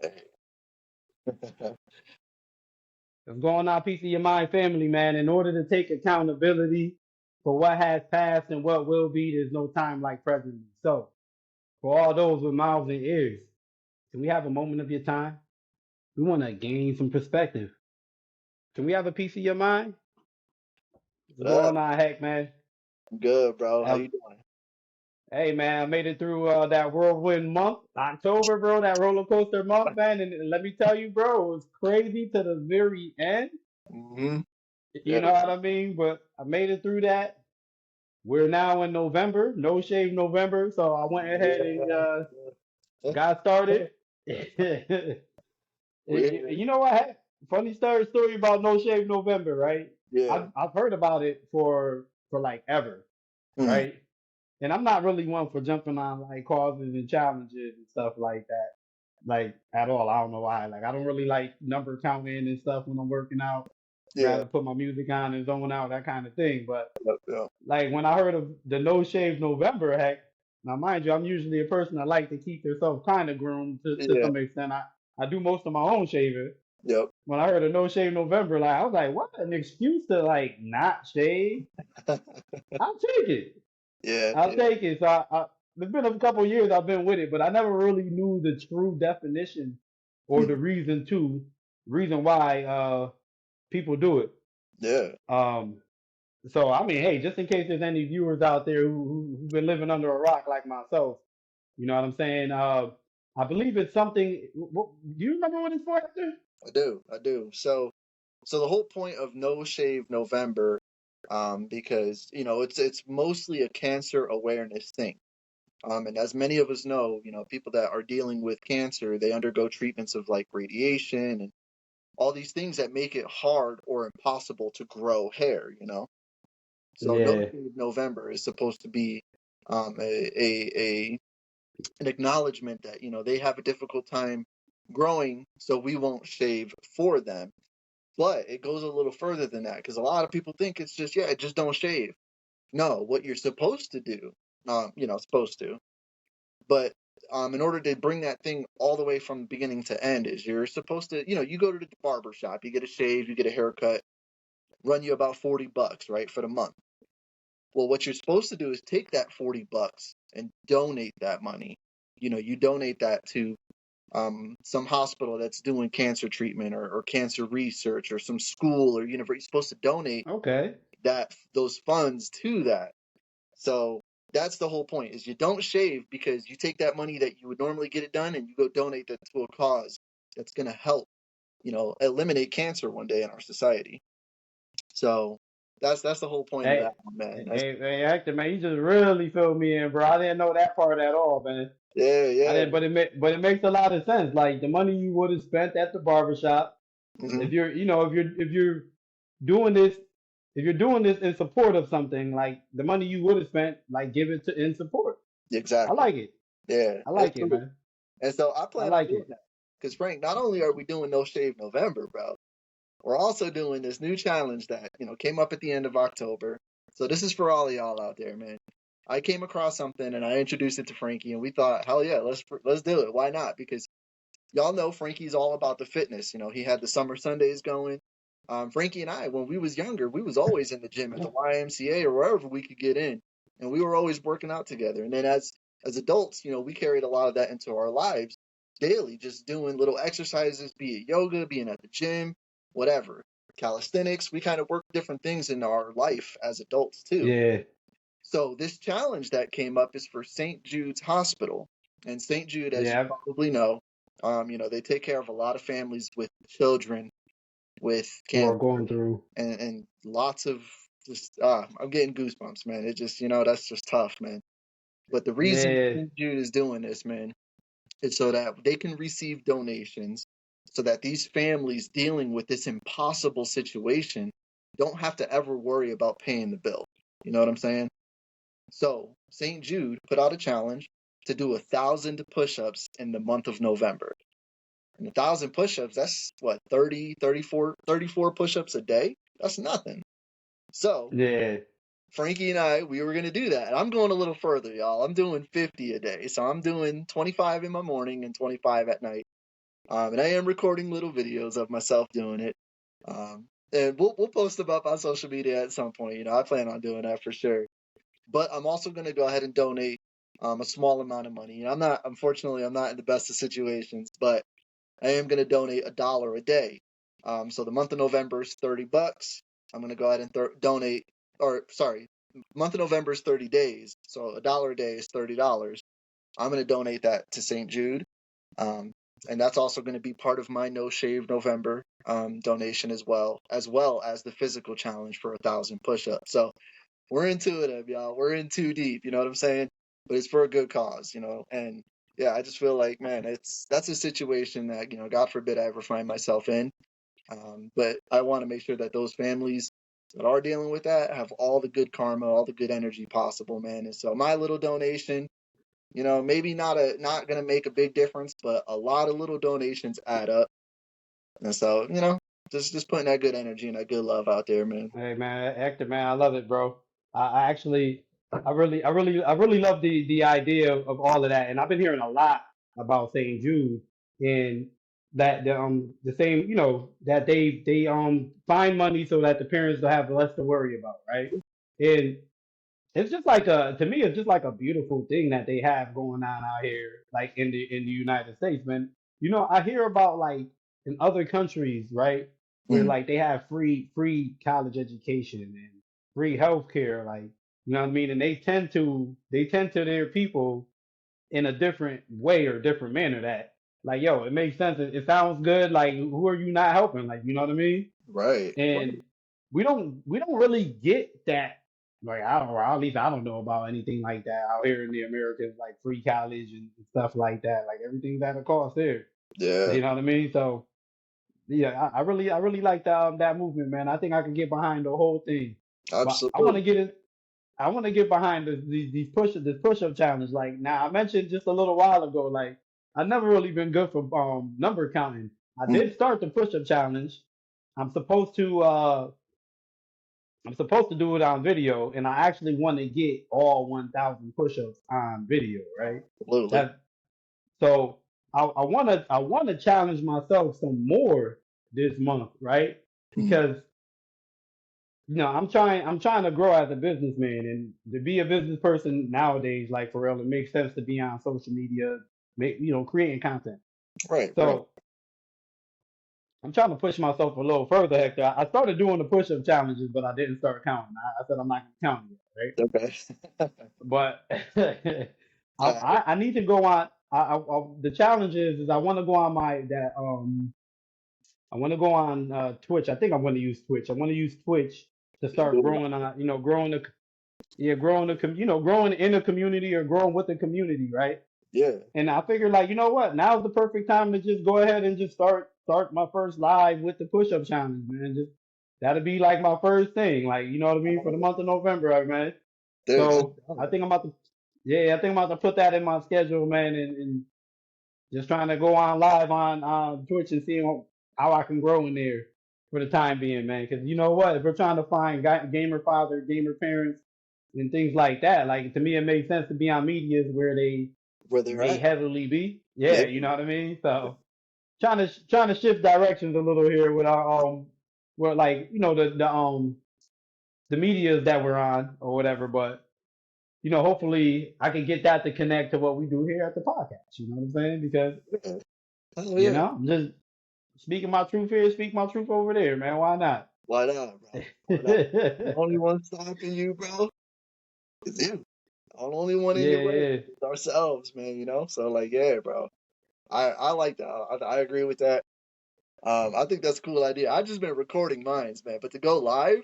Hey. What's going on, Piece of Your Mind family, man? In order to take accountability for what has passed and what will be, there's no time like presently. So, for all those with mouths and ears, can we have a moment of your time? We want to gain some perspective. Can we have a piece of your mind? What's What up? going on, heck, man? I'm good, bro. How Uh, you doing? hey, man, I made it through that whirlwind month, October, bro, that roller coaster month, man. And let me tell you, bro, it was crazy to the very end. Mm-hmm. You Yeah. know what I mean? But I made it through that. We're now in November, No Shave November. So I went ahead and Yeah. got started. We You know what? Funny story about No Shave November, right? yeah. I've heard about it for like ever, Mm. right? And I'm not really one for jumping on like causes and challenges and stuff like that, like at all. I don't know why. Like I don't really like number counting and stuff when I'm working out. Yeah. Rather put my music on and zone out, that kind of thing. But Yep, yep. like when I heard of the No Shave November, heck, now mind you, I'm usually a person that like to keep themselves kind of groomed to Yeah. some extent. I do most of my own shaving. Yep. When I heard of No Shave November, like I was like, what an excuse to like not shave. I'll take it. Yeah. I'll Yeah. take it. So it's been a couple years I've been with it, but I never really knew the true definition or the Mm. reason why people do it. Yeah. Um, So I mean, hey, just in case there's any viewers out there who've been living under a rock like myself, you know what I'm saying? I believe it's something. Do you remember what it's for, Hector? I do. I do. So the whole point of No Shave November, because it's mostly a cancer awareness thing. And as many of us know, people that are dealing with cancer, they undergo treatments of like radiation and all these things that make it hard or impossible to grow hair. So No Yeah. Shave November is supposed to be a an acknowledgement that they have a difficult time growing, so we won't shave for them. But it goes a little further than that because a lot of people think it's just don't shave. No, what you're supposed to do, supposed to, but in order to bring that thing all the way from beginning to end, is you're supposed to, you go to the barber shop, you get a shave, you get a haircut, run you about $40, right, for the month. Well, what you're supposed to do is take that $40 and donate that money. You donate that to some hospital that's doing cancer treatment or cancer research or some school or university. You're supposed to donate Okay. those funds to that. So that's the whole point: is you don't shave because you take that money that you would normally get it done and you go donate that to a cause that's going to help, eliminate cancer one day in our society. So that's the whole point of Hey, that one, man. hey, Hector, man, you just really filled me in, bro. I didn't know that part at all, man. Yeah, I yeah. didn't, but it makes a lot of sense. Like the money you would have spent at the barbershop, Hmm. if you're doing this, if you're doing this in support of something, like the money you would have spent, like give it to in support. I Exactly. like it. Yeah, I it's like it, true. man. And so I I plan on like doing it. that because Frank, not only are we doing No Shave November, bro, we're also doing this new challenge that came up at the end of October. So this is for all of y'all out there, man. I came across something and I introduced it to Frankie, and we thought, hell yeah, let's do it. Why not? Because y'all know Frankie's all about the fitness. He had the summer Sundays going. Frankie and I, when we was younger, we was always in the gym at the YMCA or wherever we could get in, and we were always working out together. And then as adults, we carried a lot of that into our lives daily, just doing little exercises, be it yoga, being at the gym, whatever, calisthenics. We kind of work different things in our life as adults too. Yeah, So this challenge that came up is for St. Jude's Hospital. And St. Jude, as you yeah. probably know, they take care of a lot of families with children with Who are cancer going through? and lots of just I'm getting goosebumps, man. It just that's just tough, man. But the reason Yeah, St. Jude is doing this, man, is so that they can receive donations so that these families dealing with this impossible situation don't have to ever worry about paying the bill. You know what I'm saying? So St. Jude put out a challenge to do 1,000 push-ups in the month of November. And 1,000 push-ups, that's what, 30, 34 push-ups a day? That's nothing. So yeah. Frankie and I, we were going to do that. And I'm going a little further, y'all. I'm doing 50 a day. So I'm doing 25 in my morning and 25 at night. And I am recording little videos of myself doing it. And we'll post them up on social media at some point. I plan on doing that for sure. But I'm also going to go ahead and donate a small amount of money. Unfortunately, I'm not in the best of situations, but I am going to donate $1 a day. So the month of November is $30. I'm going to go ahead and donate, or sorry, month of November is 30 days. So $1 a day is $30. I'm going to donate that to St. Jude. And that's also going to be part of my No Shave November donation as well as the physical challenge for 1,000 push-ups. So we're into it, y'all. We're in too deep. You know what I'm saying? But it's for a good cause, And yeah, I just feel like, man, that's a situation that God forbid I ever find myself in. But I want to make sure that those families that are dealing with that have all the good karma, all the good energy possible, man. And so my little donation, maybe not gonna make a big difference, but a lot of little donations add up. And so, just putting that good energy and that good love out there, man. Hey man, Hector, man, I love it, bro. I actually, I really love the idea of all of that, and I've been hearing a lot about St. Jude and that the same, that they find money so that the parents will have less to worry about, right? And it's just like to me, it's just like a beautiful thing that they have going on out here, like in the United States, man. I hear about like in other countries, right, where Mm, like they have free college education and free healthcare, like you know what I mean, and they tend to their people in a different way or different manner that like yo, it makes sense. It sounds good. Like who are you not helping? Like you know what I mean? right. And we don't really get that. Like I don't, or at least I don't know about anything like that out here in the Americas, like free college and stuff like that. Like everything's at a cost there. Yeah, You know what I mean? So yeah, I really like that movement, man. I think I can get behind the whole thing. But I want absolutely. to get it. I want to get behind this push up challenge. Like now, I mentioned just a little while ago. Like I've never really been good for number counting. I Mm, did start the push up challenge. I'm supposed to I'm supposed to do it on video, and I actually want to get all 1,000 push-ups on video, right? absolutely. That so I want to challenge myself some more this month, right? Mm, Because I'm trying to grow as a businessman, and to be a business person nowadays, like for real, it makes sense to be on social media, creating content. right, right. So I'm trying to push myself a little further, Hector. I started doing the push-up challenges, but I didn't start counting. I said I'm not gonna count yet, right? Okay. But Uh, I need to go on. The challenge is I want to go on I want to go on Twitch. I think I'm going to use Twitch. I want to use Twitch to and start do growing on growing the growing growing in the community or growing with the community, right? yeah, And I figured like what, now's the perfect time to just go ahead and just start my first live with the push up challenge, man. Just that'll be like my first thing, like you know what I mean, for the month of November, right, man. dude, So that's I think I'm about to, yeah, I think I'm about to put that in my schedule, man, and just trying to go on live on Twitch and seeing how I can grow in there for the time being, man. Because you know what, if we're trying to find gamer father, gamer parents, and things like that, like to me, it makes sense to be on medias where they where they're they at. heavily be. Yeah, Yeah, you know what I mean. So trying to shift directions a little here with our where like the medias that we're on or whatever, but hopefully I can get that to connect to what we do here at the podcast. You know what I'm saying? Because yeah. Oh yeah. I'm just speaking my truth here, speak my truth over there, man. Why not? Why not, bro? Why not? The only one stopping you, bro, is you. The only one in Yeah, your way yeah, is ourselves, man. So like, yeah, bro. I like that. I agree with that. I think that's a cool idea. I've just been recording mines, man. But to go live,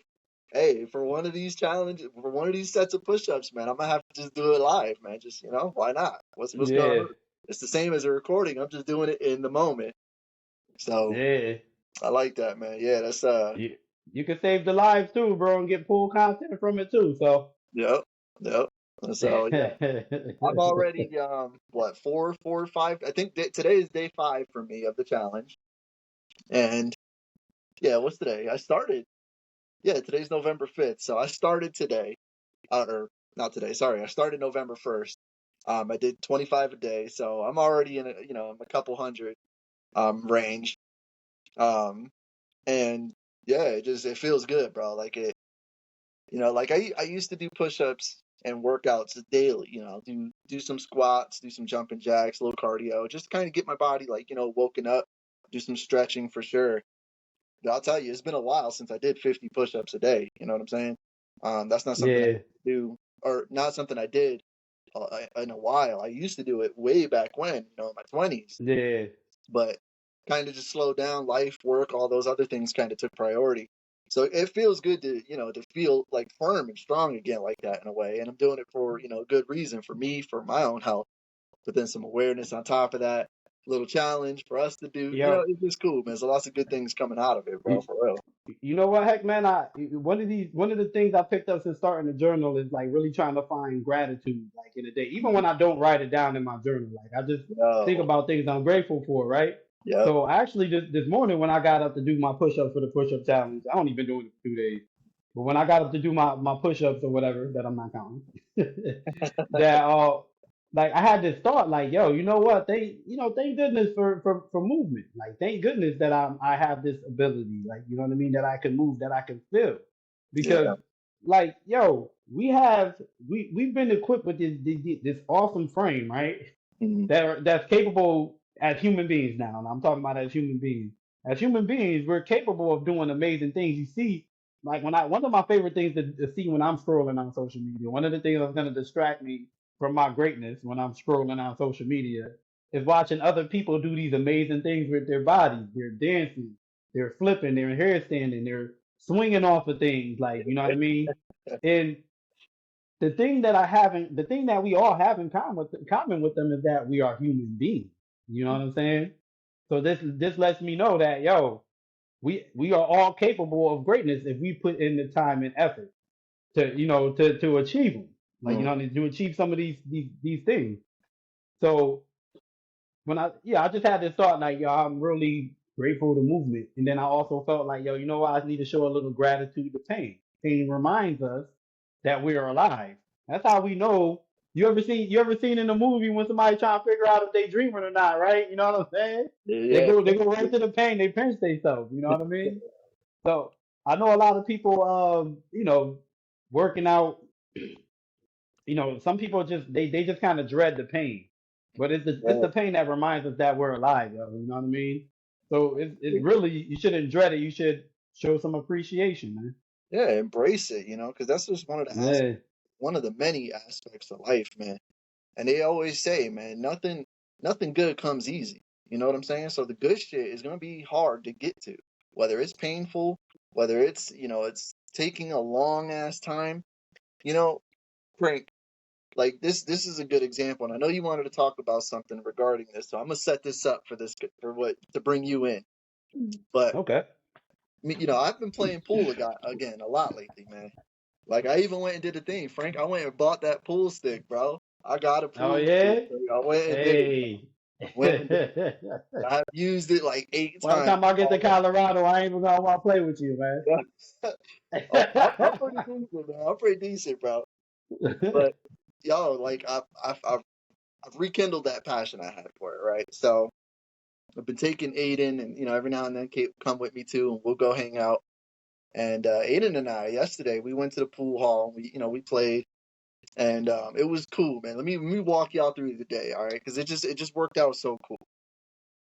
hey, for one of these challenges, for one of these sets of push-ups, man, I'm gonna have to just do it live, man. Just why not? What's gonna yeah, hurt? It's the same as a recording. I'm just doing it in the moment. So yeah. I like that, man. Yeah, that's You can save the lives too, bro, and get full content from it too. So yep, yep. So yeah, I'm already what 4 or 5. I think today is day 5 for me of the challenge. And yeah, what's today? I started. Yeah, today's November 5th. So I started today. Or not today. Sorry, I started November 1st. I did 25 a day, so I'm already in a couple hundred. range. Um, and yeah, it feels good, bro. Like like I used to do push-ups and workouts daily. Do some squats, do some jumping jacks, a little cardio, just kind of get my body like woken up. Do some stretching for sure. But I'll tell you, it's been a while since I did 50 push-ups a day. You know what I'm saying? That's not something I Yeah, do, or not something I did in a while. I used to do it way back when, in my 20s, yeah, but kind of just slowed down. Life, work, all those other things kind of took priority. So it feels good to feel like firm and strong again like that in a way. And I'm doing it for, good reason for me, for my own health, but then some awareness on top of that, little challenge for us to do. yo. It's just cool, man. There's lots of good things coming out of it, bro, for real. You know what, heck, man, one of the things I picked up since starting the journal is like really trying to find gratitude, like in a day, even when I don't write it down in my journal. Like I just think Yo, about things I'm grateful for, right? yep. So actually, this morning when I got up to do my push-ups for the push-up challenge, I only been doing it for 2 days, but when I got up to do my push-ups or whatever that I'm not counting, that like I had this thought like, yo, you know what? Thank goodness for movement. Like thank goodness that I have this ability, like you know what I mean, that I can move, that I can feel. Because Yeah. like, yo, we've been equipped with this awesome frame, right? Mhm. That's capable as human beings now. And I'm talking about as human beings. As human beings, we're capable of doing amazing things. You see, like one of my favorite things to see when I'm scrolling on social media, one of the things that's gonna distract me from my greatness when I'm scrolling on social media is watching other people do these amazing things with their bodies. They're dancing, they're flipping, they're hairstanding, they're swinging off of things, like you know what I mean. And the thing that we all have in common with them is that we are human beings. You know what I'm saying? So this lets me know that yo, we are all capable of greatness if we put in the time and effort to achieve them. Like Mhm. to achieve some of these things. So I just had this thought like yo, I'm really grateful to movement, and then I also felt like yo, you know what, I need to show a little gratitude to pain. Pain reminds us that we are alive. That's how we know. You ever seen in a movie when somebody trying to figure out if they dreaming or not, right? You know what I'm saying? They Yeah. go right to the pain. They pinch themselves. You know what I mean? So I know a lot of people, working out. Some people they just kind of dread the pain, but it's the Yeah. pain that reminds us that we're alive, yo. You know what I mean? So it's really, you shouldn't dread it. You should show some appreciation, man. Yeah, embrace it, because that's just Yeah. one of the many aspects of life, man. And they always say, man, nothing good comes easy. You know what I'm saying? So the good shit is gonna be hard to get to, whether it's painful, whether it's taking a long ass time. You know, Frank, like this is a good example, and I know you wanted to talk about something regarding this, so I'm gonna set this up for what to bring you in. But Okay. I've been playing pool again a lot lately, man. Like I even went and did a thing, Frank. I went and bought that pool stick, bro. I got a Oh pool stick. yeah. Frank. I went and did it. Hey. Went and did it. I've used it like 8 times Time I get to already. Colorado, I ain't even gonna want to play with you, man. I'm pretty decent, man. I'm pretty decent, bro. But yo, like I've rekindled that passion I had for it, right? So I've been taking Aiden, and every now and then Kate will come with me too, and we'll go hang out. And Aiden and I yesterday we went to the pool hall. We played, and it was cool, man. Let me walk y'all through the day, all right? Because it just worked out so cool.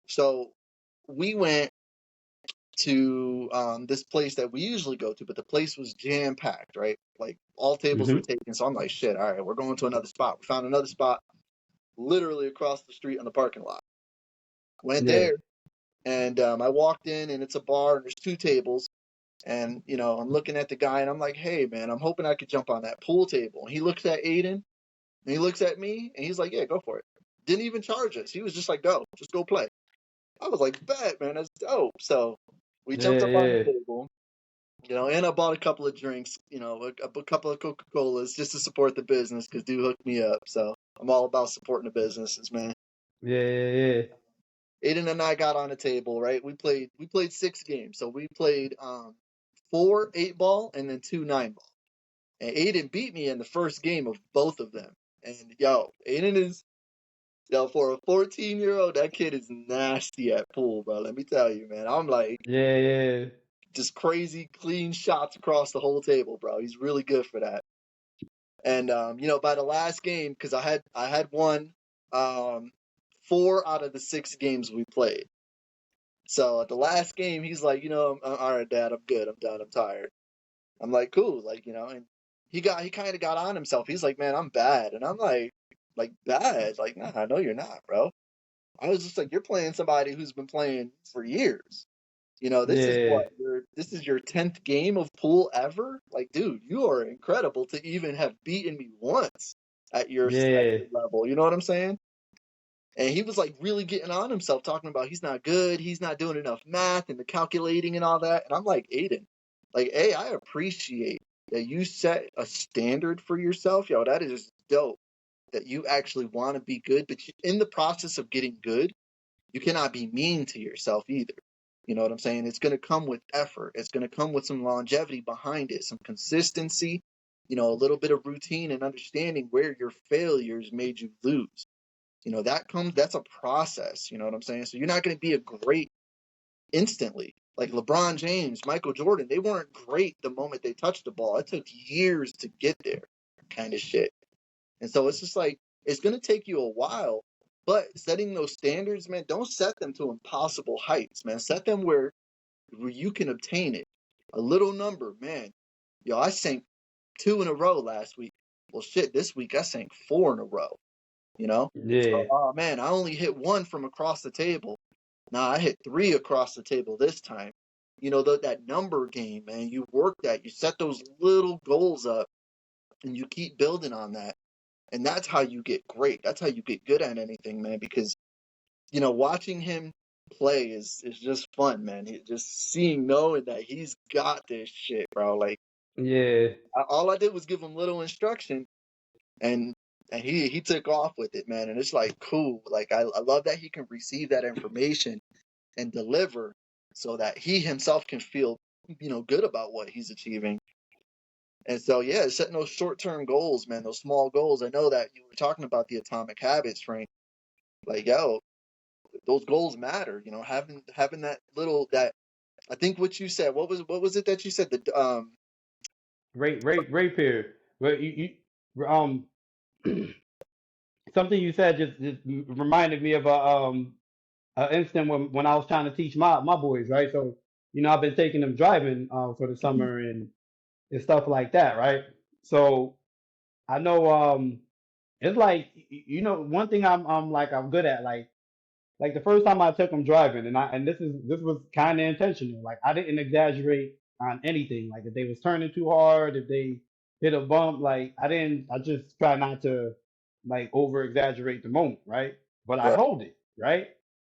So we went to this place that we usually go to, but the place was jam packed, right? Like all tables were hmm taken. So I'm like, shit, all right, we're going to another spot. We found another spot literally across the street on the parking lot. Went Yeah. there, and I walked in, and it's a bar, and there's two tables. And I'm looking at the guy, and I'm like, hey, man, I'm hoping I could jump on that pool table. And he looks at Aiden, and he looks at me, and he's like, yeah, go for it. Didn't even charge us. He was just like, go, just go play. I was like, bet, man, that's dope. So we Yeah. jumped up on the Yeah. table, and I bought a couple of drinks, a couple of Coca Colas just to support the business because dude hooked me up. So I'm all about supporting the businesses, man. Yeah. Yeah. Aiden and I got on a table, right? We played 6 games. So we played 4 8 ball and then 2 9 ball. And Aiden beat me in the first game of both of them. And yo, Aiden is Yo, for a 14-year-old, that kid is nasty at pool, bro. Let me tell you, man. I'm like Yeah, yeah, just crazy clean shots across the whole table, bro. He's really good for that. And by the last game, because I had won 4 out of the 6 games we played. So at the last game, he's like, all right, Dad, I'm good. I'm done. I'm tired. I'm like, cool, and he kind of got on himself. He's like, man, I'm bad, and I'm like bad, like, nah, I know you're not, bro. I was just like, you're playing somebody who's been playing for years. This is yeah, this is your 10th game of pool ever. Like, dude, you are incredible to even have beaten me once at yeah, your level. You know what I'm saying? And he was like really getting on himself, talking about he's not good, he's not doing enough math and the calculating and all that. And I'm like, Aiden, like, hey, I appreciate that you set a standard for yourself. Yo, that is dope that you actually want to be good. But in the process of getting good, you cannot be mean to yourself either. You know what I'm saying? It's going to come with effort. It's going to come with some longevity behind it, some consistency, a little bit of routine and understanding where your failures made you lose. That's a process. You know what I'm saying? So you're not going to be a great instantly. Like LeBron James, Michael Jordan, they weren't great the moment they touched the ball. It took years to get there, kind of shit. And so it's just like, it's going to take you a while, but setting those standards, man, don't set them to impossible heights, man. Set them where you can obtain it. A little number, man. Yo, I sank 2 in a row last week. Well, shit, this week I sank 4 in a row, you know? yeah, So, oh man, I only hit 1 from across the table. Nah, I hit 3 across the table this time. That number game, man, you work that. You set those little goals up and you keep building on that. And that's how you get great. That's how you get good at anything, man. Because watching him play is just fun, man. Just knowing that he's got this shit, bro. Like yeah, all I did was give him little instruction, and he took off with it, man. And it's like cool. Like I love that he can receive that information and deliver, so that he himself can feel good about what he's achieving. And so, yeah, setting those short-term goals, man, those small goals. I know that you were talking about the atomic habits, Frank. Like, yo, those goals matter. Having that. I think what you said. What was it that you said? Great period. But something you said just reminded me of a instant when I was trying to teach my boys, right? So I've been taking them driving for the Mhm. summer and stuff like that, right? So I know it's like one thing I'm good at, like the first time I took them driving, and this was kind of intentional. Like I didn't exaggerate on anything. Like if they was turning too hard, if they hit a bump, like I didn't. I just try not to like over exaggerate the moment, right? But I Right. hold it, right?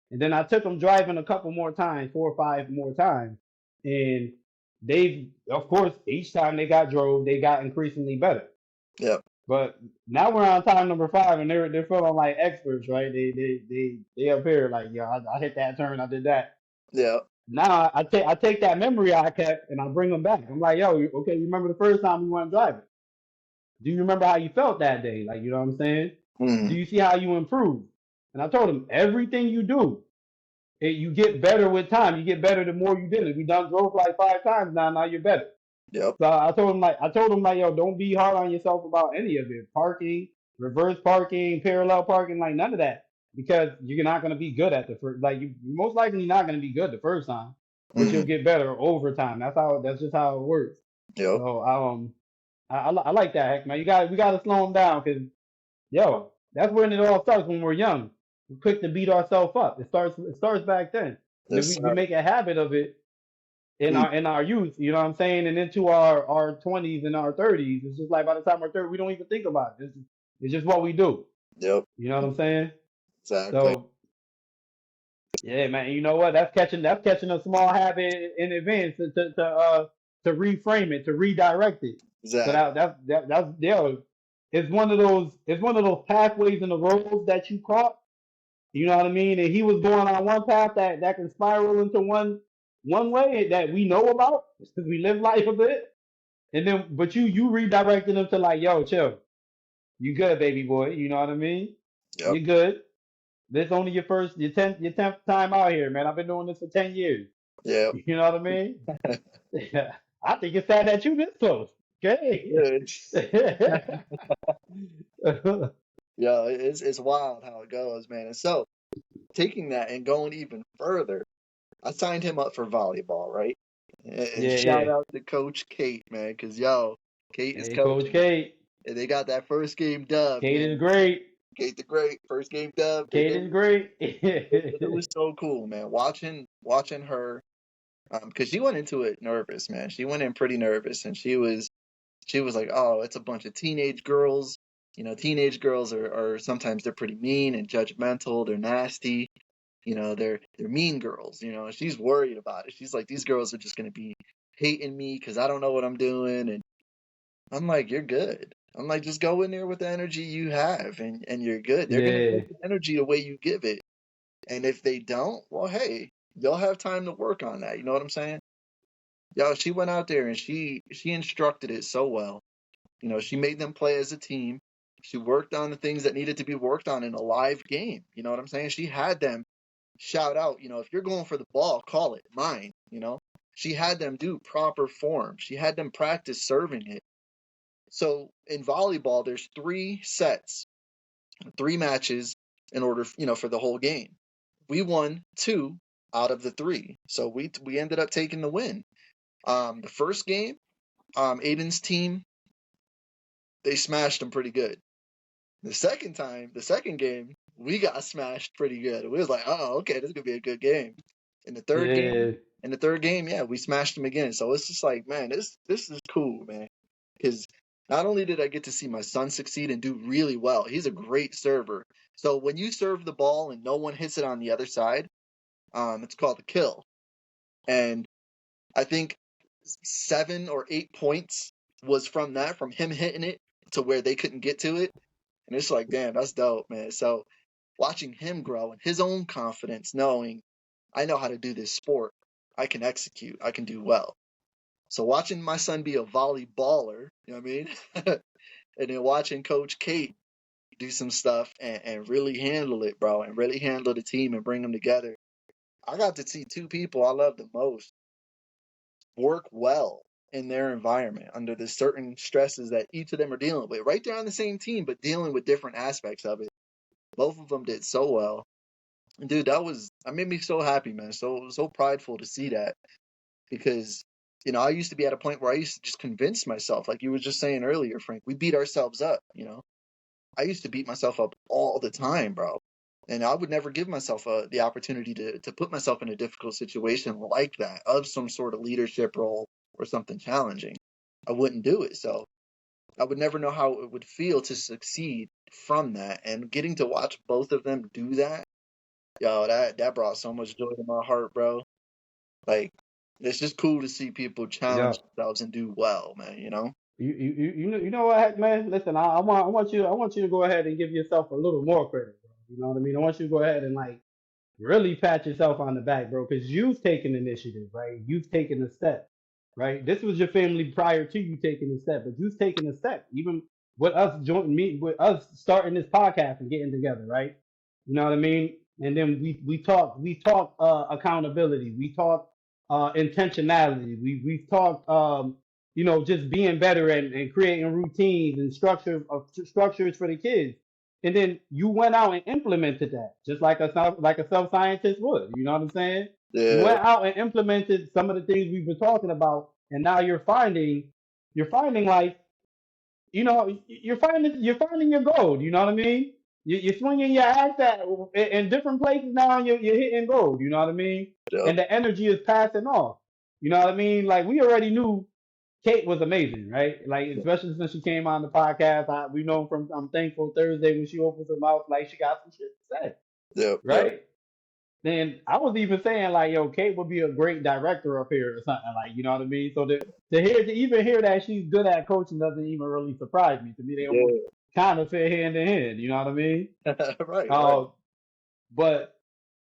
And then I took them driving a couple more times, 4 or 5 more times, and they, of course, each time they got drove, they got increasingly better. Yeah. But now we're on time number 5, and they're feeling like experts, right? They up here like, yeah, I hit that turn, I did that. Yeah. Now I take that memory I kept and I bring them back. I'm like, yo, okay, you remember the first time we went driving? Do you remember how you felt that day? Like, you know what I'm saying? Do Mm. you see how you improved? And I told them everything you do, you get better with time. You get better the more you did it. We done drove like 5 times now. Now you're better. Yep. So I told him like, yo, don't be hard on yourself about any of it. Parking, reverse parking, parallel parking, like none of that, because you're not gonna be good at the first. Like you most likely not gonna be good the first time, but you'll Mm. get better over time. That's just how it works. Yep. So I like that, heck man. We gotta slow them down because yo, that's when it all starts when we're young. We're quick to beat ourselves up. It starts back then, and then Yes, we sir. make a habit of it in Mm. our youth, you know what I'm saying, and into our 20s and our 30s. It's just like by the time we're 30, we don't even think about it. It's just what we do. Yep. You know what I'm saying? Exactly. So yeah, man. You know what? That's catching a small habit in advance to reframe it, to redirect it. So Exactly. that's yeah. It's one of those pathways in the roads that you caught. You know what I mean? And he was going on one path that can spiral into one way that we know about because we live life a bit. And then, but you redirected him to like, yo, chill. You good, baby boy. You know what I mean? Yep. You good. This only your tenth time out here, man. I've been doing this for 10 years. Yeah, You know what I mean? I think it's sad that you this close. Okay. good. Yeah, it's wild how it goes, man. And so taking that and going even further, I signed him up for volleyball, right? And Yeah, shout yeah. out to Coach Kate, man, because yo, Kate is Hey, Coach coaching, Kate. and they got that first game dub, Kate is man. great. Kate the Great, first game dub. They Kate did is great. it. It was so cool, man. Watching her, because she went into it nervous, man. She went in pretty nervous, and she was like, oh, it's a bunch of teenage girls. Teenage girls are sometimes they're pretty mean and judgmental. They're nasty. They're mean girls. And she's worried about it. She's like, these girls are just gonna be hating me because I don't know what I'm doing. And I'm like, you're good. I'm like, just go in there with the energy you have, and you're good. They're gonna Yeah, take the energy the way you give it. And if they don't, well, hey, you'll have time to work on that. You know what I'm saying? Yo, she went out there and she instructed it so well. She made them play as a team. She worked on the things that needed to be worked on in a live game. You know what I'm saying? She had them shout out, if you're going for the ball, call it mine. She had them do proper form. She had them practice serving it. So in volleyball, there's 3 sets, 3 matches in order, for the whole game. We won 2 out of the 3. So we ended up taking the win. The first game, Aiden's team, they smashed them pretty good. The second game, we got smashed pretty good. We was like, oh, okay, this is gonna be a good game. In the third game, yeah, yeah, we smashed them again. So it's just like, man, this is cool, man. Because not only did I get to see my son succeed and do really well, he's a great server. So when you serve the ball and no one hits it on the other side, it's called a kill. And I think 7 or 8 points was from him hitting it to where they couldn't get to it. And it's like, damn, that's dope, man. So watching him grow and his own confidence, knowing I know how to do this sport, I can execute, I can do well. So watching my son be a volleyballer, you know what I mean? And then watching Coach Kate do some stuff and really handle it, bro, and really handle the team and bring them together. I got to see 2 people I love the most work well in their environment under the certain stresses that each of them are dealing with. Right there on the same team, but dealing with different aspects of it. Both of them did so well. And dude, that made me so happy, man. So prideful to see that because I used to be at a point where I used to just convince myself, like you were just saying earlier, Frank, we beat ourselves up. I used to beat myself up all the time, bro. And I would never give myself the opportunity to put myself in a difficult situation like that of some sort of leadership role or something challenging. I wouldn't do it. So I would never know how it would feel to succeed from that. And getting to watch both of them do that, yo, that brought so much joy to my heart, bro. Like, it's just cool to see people yeah. challenge themselves and do well, man, You know what, man? Listen, I want you to go ahead and give yourself a little more credit, bro. You know what I mean? I want you to go ahead and like really pat yourself on the back, bro, because you've taken initiative, right? You've taken a step, right? This was your family prior to you taking the step, but you've taken a step, even with us with us starting this podcast and getting together, right? You know what I mean? And then we talk accountability, we talk intentionality, we've talked just being better and creating routines and structures for the kids. And then you went out and implemented that, just like a self scientist would. You know what I'm saying? You Yeah, went out and implemented some of the things we've been talking about, and now you're finding like you're finding your gold. You know what I mean? You're swinging your axe in different places now, and you're hitting gold. You know what I mean? yeah, And the energy is passing off. You know what I mean? Like we already knew Kate was amazing, right? Like especially since she came on the podcast, we know from I'm thankful Thursday when she opens her mouth, like she got some shit to say, yeah, yeah, right? Then I was even saying like, yo, Kate would be a great director up here or something, like you know what I mean. So to even hear that she's good at coaching doesn't even really surprise me. To me, they almost yeah. kind of fit hand in hand. You know what I mean? Right, right. Uh, but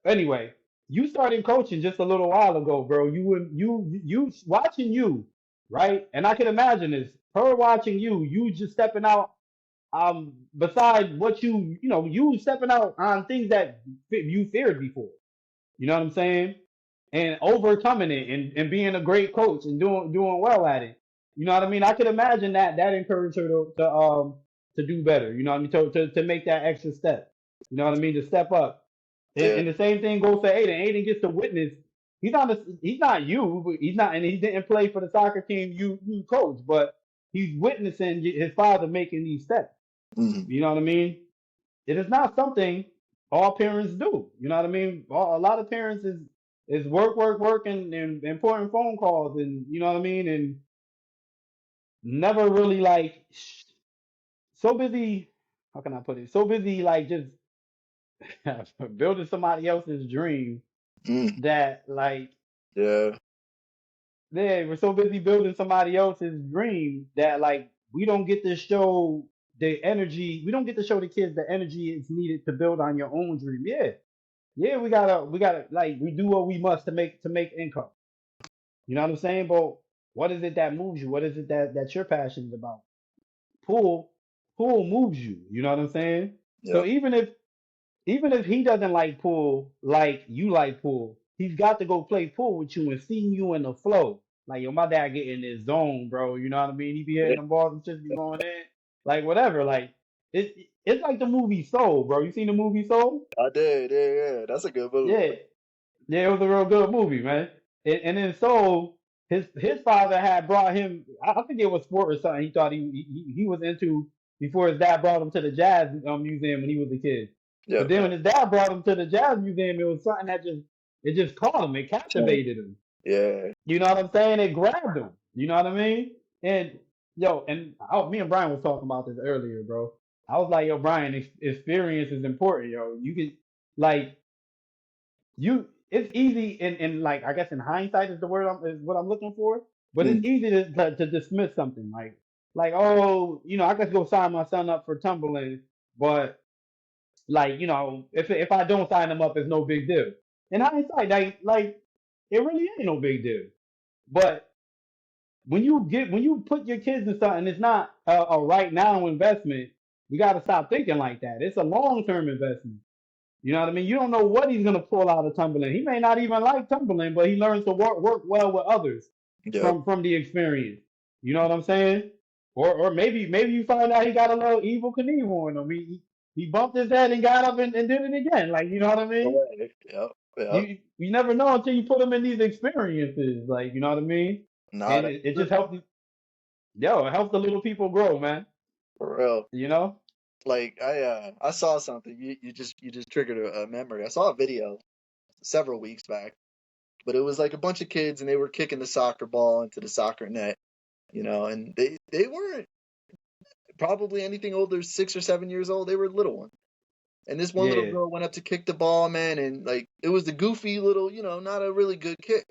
anyway, you started coaching just a little while ago, bro. You watching you, right? And I can imagine this. Her watching you just stepping out besides what you stepping out on things that you feared before. You know what I'm saying? And overcoming it and being a great coach and doing well at it. You know what I mean? I could imagine that encouraged her to do better. You know what I mean? To make that extra step. You know what I mean? To step up. Yeah. And the same thing goes for Aiden. Aiden gets to witness. He's not you, but he's not, and he didn't play for the soccer team you coach, but he's witnessing his father making these steps. Mm-hmm. You know what I mean? It is not something all parents do. You know what I mean? A lot of parents is work, and important phone calls, and you know what I mean, and never really like so busy. How can I put it? So busy like just building somebody else's dream Mm. that like Yeah. we're so busy building somebody else's dream that like we don't get to show the energy. We don't get to show the kids the energy is needed to build on your own dream. Yeah, we gotta like we do what we must to make income. You know what I'm saying? But what is it that moves you? What is it that you're passionate about? Pool, pool moves you. You know what I'm saying? So Yep. even if he doesn't like pool like you like pool, he's got to go play pool with you and see you in the flow. Like yo, my dad get in his zone, bro. You know what I mean? He be Yeah. hitting them balls and just be going in, like whatever. Like it's like the movie Soul, bro. You seen the movie Soul? I did. Yeah. Yeah. That's a good movie. Yeah, yeah, it was a real good movie, man. And then so his father had brought him. I think it was sport or something. He thought he was into before his dad brought him to the jazz museum when he was a kid. But Yep. then Yep. when his dad brought him to the jazz museum, it was something that just caught him. It Change. captivated him. Yeah. You know what I'm saying? It grabbed him. You know what I mean? And yo, me and Brian was talking about this earlier, bro. I was like, yo, Brian, experience is important, yo. You can like it's easy in like I guess in hindsight is the word is what I'm looking for. But Mm. it's easy to dismiss something like oh I could go sign my son up for tumbling, but like if I don't sign him up, it's no big deal. In hindsight, like it really ain't no big deal. But when you put your kids in something, it's not a right now investment. You got to stop thinking like that. It's a long term investment. You know what I mean? You don't know what he's gonna pull out of tumbling. He may not even like tumbling, but he learns to work well with others Yep. from the experience. You know what I'm saying? Or maybe you find out he got a little evil Knievel in him. He bumped his head and got up and did it again. Like you know what I mean? Away. Yep. Yep. You never know until you put him in these experiences. Like you know what I mean? Nah, And that's it true. just helps. It helps the little people grow, man. For real. You know? Like I saw something. You just triggered a memory. I saw a video several weeks back, but it was like a bunch of kids and they were kicking the soccer ball into the soccer net, and they weren't probably anything older 6 or 7 years old. They were little ones. And this one little Yeah, girl went up to kick the ball, man, and like it was the goofy little, not a really good kick.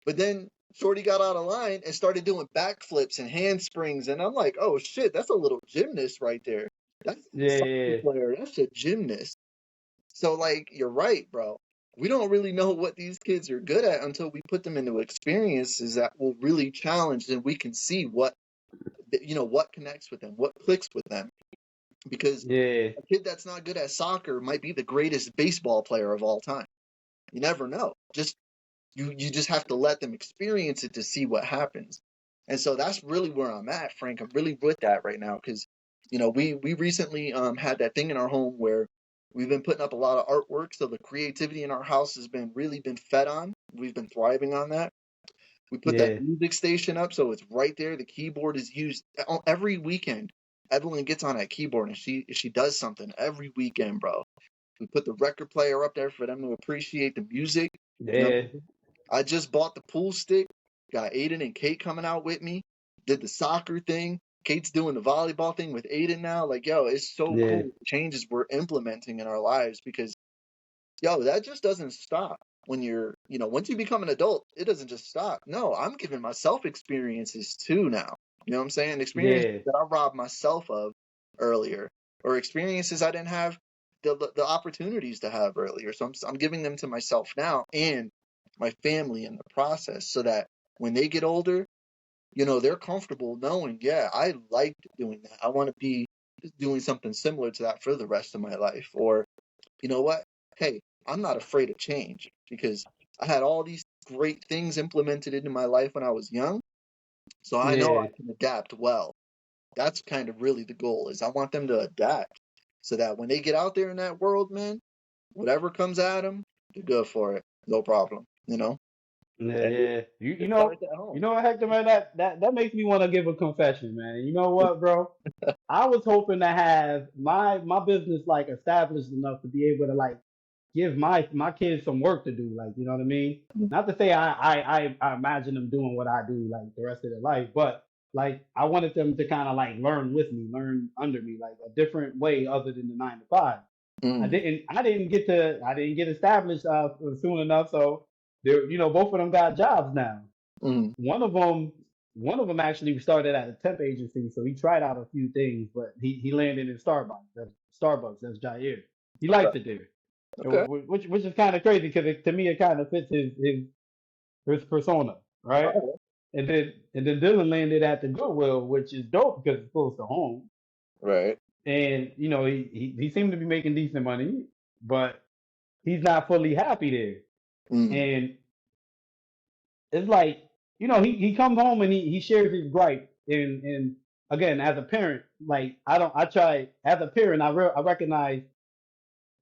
But then Shorty got out of line and started doing backflips and handsprings, and I'm like, oh shit, that's a little gymnast right there. That's not a yeah, soccer yeah, player, that's a gymnast. So like, you're right, bro. We don't really know what these kids are good at until we put them into experiences that will really challenge, and we can see what connects with them, what clicks with them. Because yeah, a kid that's not good at soccer might be the greatest baseball player of all time. You never know. You just have to let them experience it to see what happens. And so that's really where I'm at, Frank. I'm really with that right now because we recently had that thing in our home where we've been putting up a lot of artwork, so the creativity in our house has been really been fed on. We've been thriving on that. We put that yeah, music station up, so it's right there. The keyboard is used every weekend. Evelyn gets on that keyboard and she does something every weekend, bro. We put the record player up there for them to appreciate the music. You know, yeah, I just bought the pool stick. Got Aiden and Kate coming out with me. Did the soccer thing. Kate's doing the volleyball thing with Aiden now. Like, yo, it's so yeah, cool. The changes we're implementing in our lives because, yo, that just doesn't stop. When once you become an adult, it doesn't just stop. No, I'm giving myself experiences too now. You know what I'm saying? Experiences yeah, that I robbed myself of earlier, or experiences I didn't have the opportunities to have earlier. So I'm giving them to myself now and my family in the process, so that when they get older, they're comfortable knowing, yeah, I liked doing that. I want to be doing something similar to that for the rest of my life. Or, you know what? Hey, I'm not afraid of change because I had all these great things implemented into my life when I was young. So I know Yeah. I can adapt well. That's kind of really the goal is I want them to adapt so that when they get out there in that world, man, whatever comes at them, they're good for it. No problem, you know? Yeah, And yeah. it starts at You home. know what, Hector, man, that makes me want to give a confession, man. You know what, bro? I was hoping to have my business like established enough to be able to like give my kids some work to do, like you know what I mean. Not to say I imagine them doing what I do like the rest of their life, but like I wanted them to kind of like learn with me, learn under me, like a different way other than the 9 to 5. Mm, I didn't get established soon enough, so they're both of them got jobs now. mm, One of them one of them actually started at a temp agency, so he tried out a few things, but he landed in Starbucks. That's Jair. He likes it there, okay. which is kind of crazy because to me it kind of fits his persona, right? All And then Dylan landed at the Goodwill, which is dope because it's close to home, right. and he seemed to be making decent money, but he's not fully happy there, Mm, and it's like he comes home and he shares his gripe and again as a parent like I try as a parent I recognize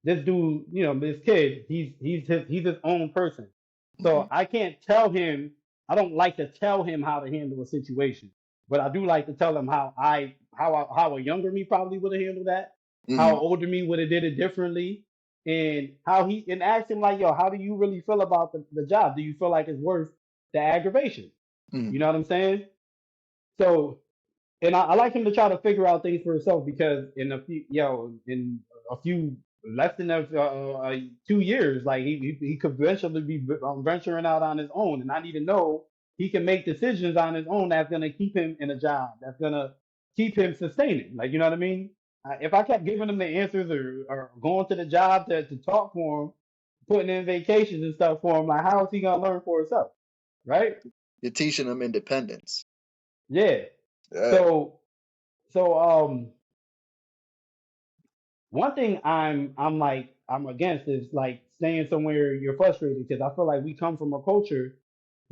this dude, this kid, he's his own person. mm, So I can't tell him, I don't like to tell him how to handle a situation, but I do like to tell him how a younger me probably would have handled that, how mm, older me would have did it differently, and and ask him like, yo, how do you really feel about the job? Do you feel like it's worth the aggravation? mm, You know what I'm saying? So and I like him to try to figure out things for himself because in a few less than 2 years, like he could eventually be venturing out on his own, and I need to know he can make decisions on his own that's gonna keep him in a job, that's gonna keep him sustaining. Like you know what I mean? If I kept giving him the answers or going to the job to talk for him, putting in vacations and stuff for him, like how is he gonna learn for himself, right? You're teaching them independence. Yeah. Yeah. So so one thing I'm against is like staying somewhere you're frustrated because I feel like we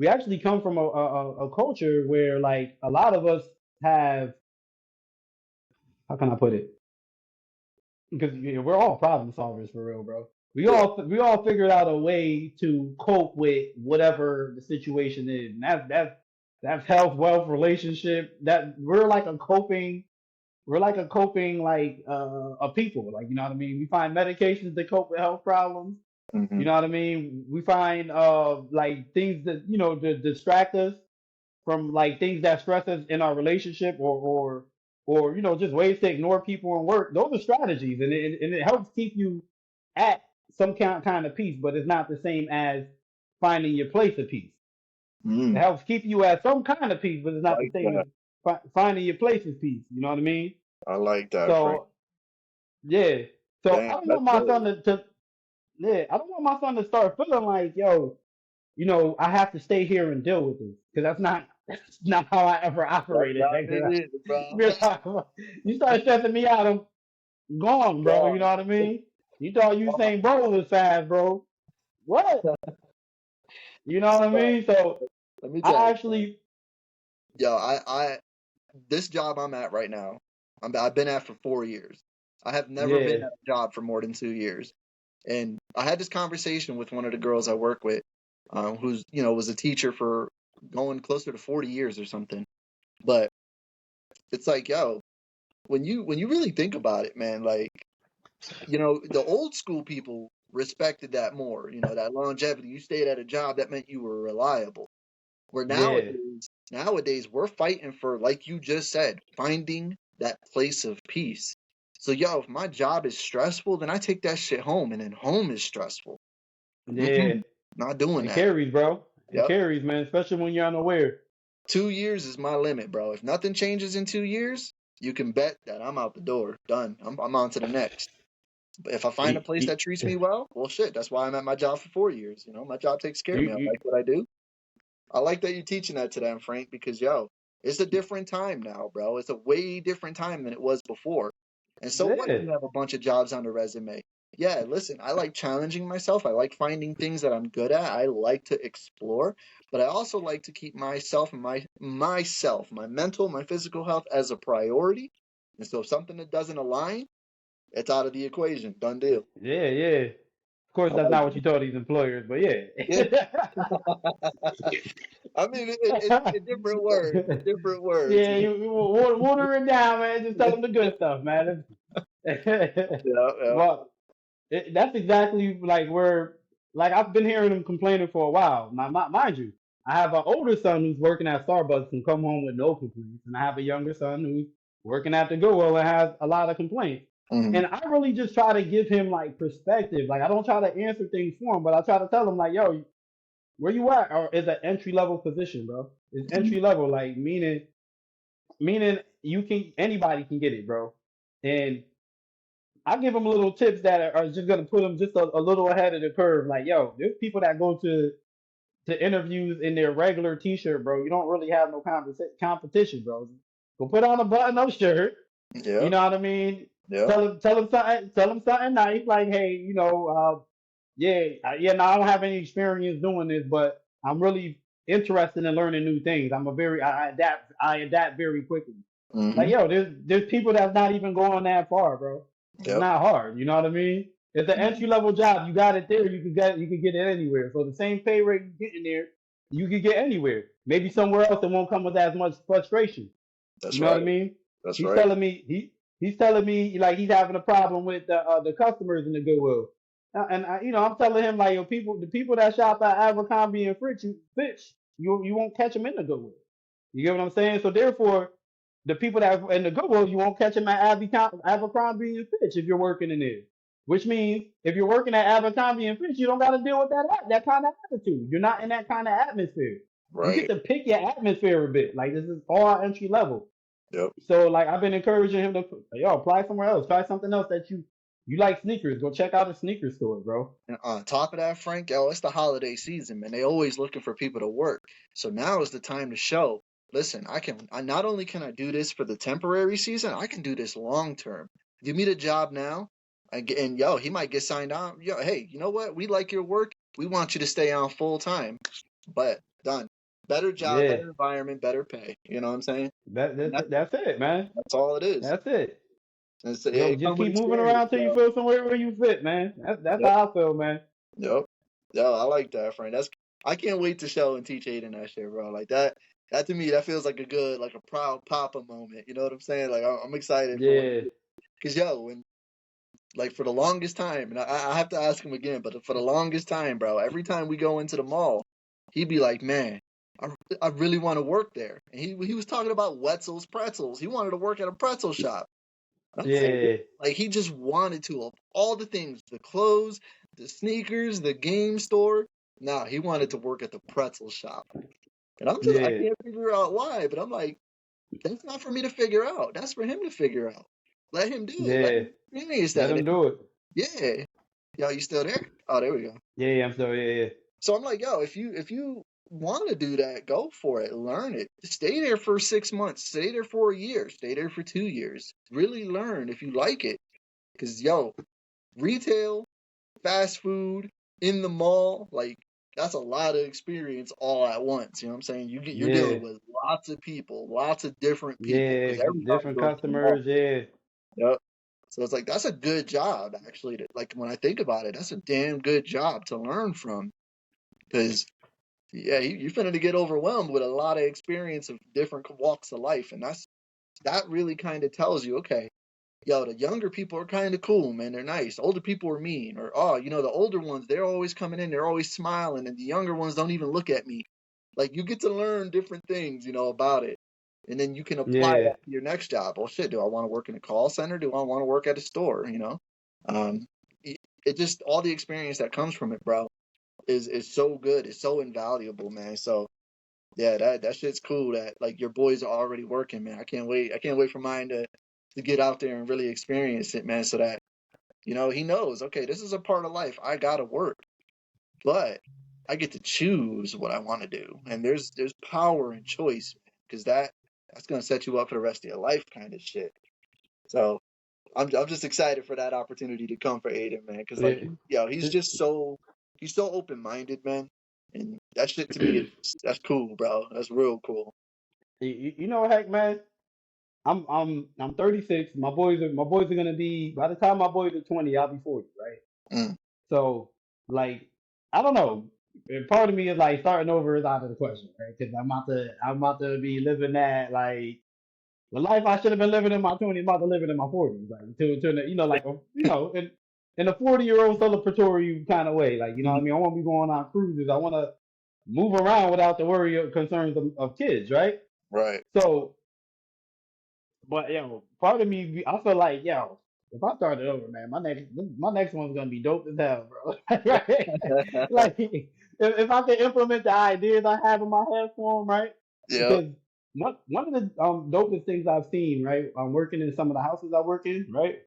actually come from a culture where like a lot of us have, how can I put it? Because we're all problem solvers for real, bro. Yeah. We all figured out a way to cope with whatever the situation is, and that's health, wealth, relationship. That we're like a coping like a people, like you know what I mean. We find medications to cope with health problems. Mm-hmm. You know what I mean. We find like things that to distract us from like things that stress us in our relationship or just ways to ignore people and work. Those are strategies, and it helps keep you at some kind of peace, but it's not the same as finding your place of peace. It Mm, helps keep you at some kind of peace, but it's not the like same that. as finding your place of peace. You know what I mean? I like that, Frank. So yeah. So Damn, I don't that's want my good. son to yeah, I don't want my son to start feeling like, yo, I have to stay here and deal with this. Because that's not how I ever That's operated. not it either, bro. You start stressing me out, I'm gone, bro. You know what I mean? You thought Usain Bolt was fast, bro. What? You know what I Bro, mean? So let me tell I you, actually yo, this job I'm at right now, I've been at for 4 years. I have never been yeah, at a job for more than 2 years. And I had this conversation with one of the girls I work with, who's, was a teacher for going closer to 40 years or something. But it's like, yo, when you really think about it, man, like, the old school people respected that more, that longevity. You stayed at a job, that meant you were reliable. Where yeah, nowadays we're fighting for, like you just said, finding that place of peace. So yo, if my job is stressful, then I take that shit home, and then home is stressful. yeah. Mm-mm, not doing It that. carries, bro. It Yep. carries, man, especially when you're unaware. 2 years is my limit, bro. If nothing changes in 2 years, you can bet that I'm out the door. Done. I'm on to the next. But if I find a You, place you, that treats me well, shit, that's why I'm at my job for 4 years. My job takes care of me. I you, like what I do. I like that you're teaching that to them, Frank, because yo, it's a different time now, bro. It's a way different time than it was before. And so what if Yeah, you have a bunch of jobs on the resume? Yeah, listen, I like challenging myself. I like finding things that I'm good at. I like to explore, but I also like to keep myself and my mental, my physical health as a priority. And so if something that doesn't align, it's out of the equation. Done deal. yeah, yeah. Of course, I that's like not what that. you told these employers, but Yeah. yeah. I mean, in different words, in different words. Yeah, you water it down, man. Just tell them the good stuff, man. Yeah, yeah. Well, that's exactly like where, like I've been hearing them complaining for a while. Now, mind you, I have an older son who's working at Starbucks and come home with no complaints, and I have a younger son who's working at the Goodwill and has a lot of complaints. Mhm. And I really just try to give him like perspective. Like I don't try to answer things for him, but I try to tell him like, yo, where you at? Or is an entry level position, bro. It's Mhm. entry level, like meaning you can anybody can get it, bro. And I give them little tips that are just gonna put them just a little ahead of the curve. Like, yo, there's people that go to interviews in their regular T-shirt, bro. You don't really have no competition, bro. Go put on a button-up shirt. You Yeah, know what I mean? yeah. Tell them something nice, like, hey, yeah, yeah. No, I don't have any experience doing this, but I'm really interested in learning new things. I adapt very quickly. Like, Mhm. yo, there's people that's not even going that far, bro. It's Yep. not hard. You know what I mean? It's an Mhm. entry level job. You got it there. You can get it anywhere. So the same pay rate you get in there, you could get anywhere. Maybe somewhere else it won't come with as much frustration. That's You know what right. I mean? That's He's right. telling me he's telling me like he's having a problem with the customers in the Goodwill, and I'm telling him like, yo, the people that shop at Abercrombie and Fitch, you won't catch them in the Goodwill. You get what I'm saying? So therefore, the people that are in the Goodwill, you won't catch them at Abercrombie and Fitch if you're working in there. Which means if you're working at Abercrombie and Fitch, you don't got to deal with that kind of attitude. You're not in that kind of atmosphere. You get Right. to pick your atmosphere a bit. Like this is all entry level. Yep. So like I've been encouraging him to yo apply somewhere else. Try something else that you like sneakers. Go check out a sneaker store, bro. And on top of that, Frank, yo, it's the holiday season, man. They always looking for people to work. So now is the time to show. Listen, I not only can I do this for the temporary season, I can do this long term. Give me the job now, and yo, he might get signed on. Yo, hey, you know what? We like your work. We want you to stay on full time. But done. Better job, Yeah, better environment, better pay. You know what I'm saying? And that's it, man. that's all it is. That's it. And Yo, it just comes with keep moving experience, around till you bro. feel somewhere where you fit, man. That's Yep. how I feel, man. Yep. Yo, I like that, friend. I can't wait to show and teach Aiden that shit, bro. Like that. That to me, that feels like a good, like a proud papa moment. You know what I'm saying? Like I'm excited for when, Yeah, cause yo, when like for the longest time, and I have to ask him again, but for the longest time, bro, every time we go into the mall, he'd be like, man, I, I really want to work there. And he was talking about Wetzel's Pretzels. He wanted to work at a pretzel shop. I'm thinking, yeah, like he just wanted to of all the things, the clothes, the sneakers, the game store. Nah, he wanted to work at the pretzel shop. And I yeah, can't figure out why, but I'm like, that's not for me to figure out. That's for him to figure out. Let him do it. Let yeah. him experience Let that. them do it. Yeah. Yo, you still there? Oh, there we go. Yeah, yeah, I'm sorry. Yeah, yeah. So I'm like, yo, if you want to do that, go for it. Learn it. Stay there for 6 months. Stay there for a year. Stay there for 2 years. Really learn if you like it. Cause yo, retail, fast food, in the mall, like that's a lot of experience all at once. You know what I'm saying? You're Yeah, dealing with lots of people, lots of different people, yeah. because everybody Different goes to the mall. customers. Yeah, Yep. So it's like that's a good job actually. Like when I think about it, that's a damn good job to learn from. Because yeah, you're finna to get overwhelmed with a lot of experience of different walks of life, and that really kind of tells you, okay, yo, the younger people are kind of cool, man. They're nice. Older people are mean. Or, oh, the older ones, they're always coming in, they're always smiling, and the younger ones don't even look at me. Like, you get to learn different things, about it. And then you can apply yeah, that to your next job. Oh, shit, do I want to work in a call center? Do I want to work at a store? Um, it just, all the experience that comes from it, bro, is so good. It's so invaluable, man. So, yeah, that shit's cool that like your boys are already working, man. I can't wait. I can't wait for mine to get out there and really experience it, man, so that he knows, okay, this is a part of life. I gotta work, but I get to choose what I want to do. And there's power in choice, because that's gonna set you up for the rest of your life kind of shit. So I'm just excited for that opportunity to come for Aiden, man, because like, Yeah. he's just he's so open minded, man, and that shit to me is that's cool, bro. That's real cool. You know, heck, man. I'm 36. My boys are gonna be, by the time my boys are 20, I'll be 40, right? Mm, So like, I don't know. And part of me is like starting over is out of the question, right? Because I'm about to be living that like the life I should have been living in my 20s. I'm about to live it in my 40s, like to the, like in a 40-year-old celebratory kind of way, like what I mm, mean. I want to be going on cruises. I want to move around without the worry or concerns of kids, right? right. So, but part of me, I feel like if I started over, man, my next one's gonna be dope as hell, bro. Right? Like if I could implement the ideas I have in my head for them, right? Yep. Because one of the dopest things I've seen, right? I'm working in some of the houses I work in, right?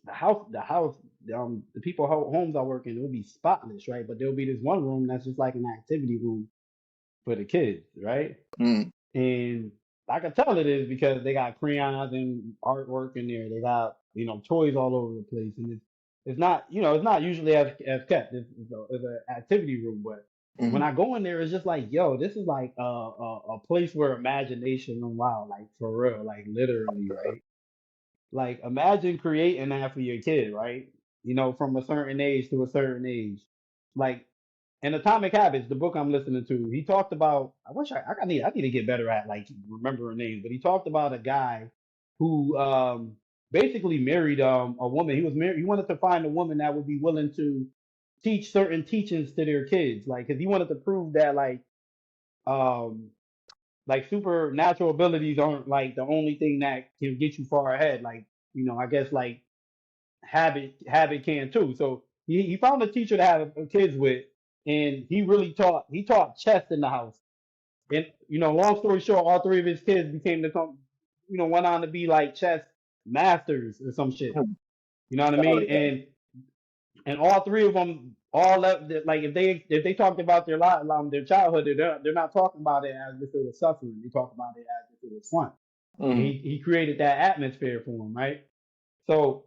The house, the people homes I work in, it will be spotless, right? But there'll be this one room that's just like an activity room for the kids, right? Mm, And I can tell it is because they got crayons and artwork in there. They got, toys all over the place. And it's not usually as kept. It's an activity room. But when mm, I go in there, it's just like, yo, this is like a place where imagination and wow, like for real, like literally, right? Like imagine creating that for your kid, right? From a certain age to a certain age. Like in Atomic Habits, the book I'm listening to, he talked about. I need to get better at like remembering names, but he talked about a guy who basically married a woman. He was married. He wanted to find a woman that would be willing to teach certain teachings to their kids, like because he wanted to prove that um like supernatural abilities aren't like the only thing that can get you far ahead. Like I guess like habit can too. So he found a teacher to have kids with, and he taught chess in the house. And long story short, all three of his kids became went on to be like chess masters or some shit. mm. You know what I Oh mean? And all three of them all like if they talked about their childhood, they're not talking about it as if it was suffering. They talk about it as if it was fun. And Mm, he created that atmosphere for them, right? So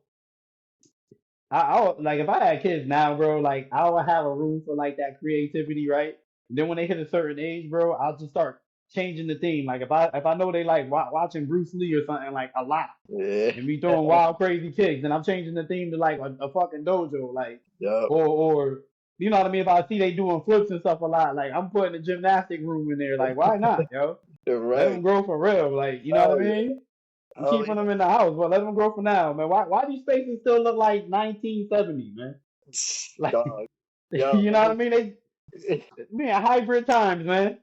like if I had kids now, bro, like I would have a room for like that creativity, right? And then when they hit a certain age, bro, I'll just start changing the theme. Like if I know they like watching Bruce Lee or something like a lot, yeah. and be throwing wild crazy kicks, and I'm changing the theme to like a fucking dojo, like Yep. or you know what I mean? If I see they doing flips and stuff a lot, like I'm putting a gymnastic room in there. Like why not, yo? You're Let right. them grow for real. Like you know what I Oh yeah. mean? I'm Oh keeping them in the house, but let them grow for now, man. Why these spaces still look like 1970, man? yeah. Like, Dog. Yo, you know what I mean? They being hybrid times, man.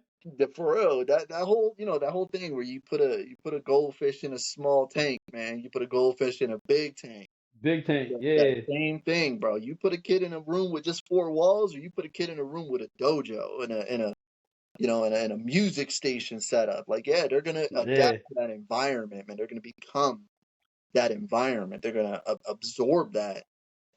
for real, that whole that whole thing where you put a goldfish in a small tank, man. You put a goldfish in a big tank. Big tank, That yeah, same thing, bro. You put a kid in a room with just four walls, or you put a kid in a room with a dojo and a music station setup. Like, yeah, they're gonna adapt yeah, to that environment, man. They're gonna become that environment. They're gonna absorb that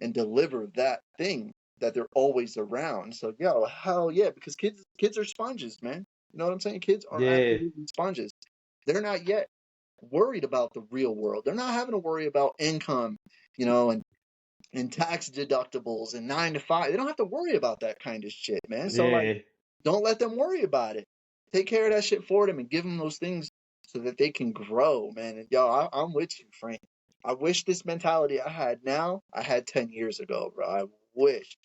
and deliver that thing that they're always around. So, yo, hell yeah, because kids are sponges, man. You know what I'm saying? Kids are yeah, absolutely sponges. They're not yet worried about the real world. They're not having to worry about income, and tax deductibles and 9 to 5. They don't have to worry about that kind of shit, man. So like, yeah. don't let them worry about it. Take care of that shit for them and give them those things so that they can grow, man. And yo, I'm with you, Frank. I wish this mentality I had now, I had 10 years ago, bro. I wish.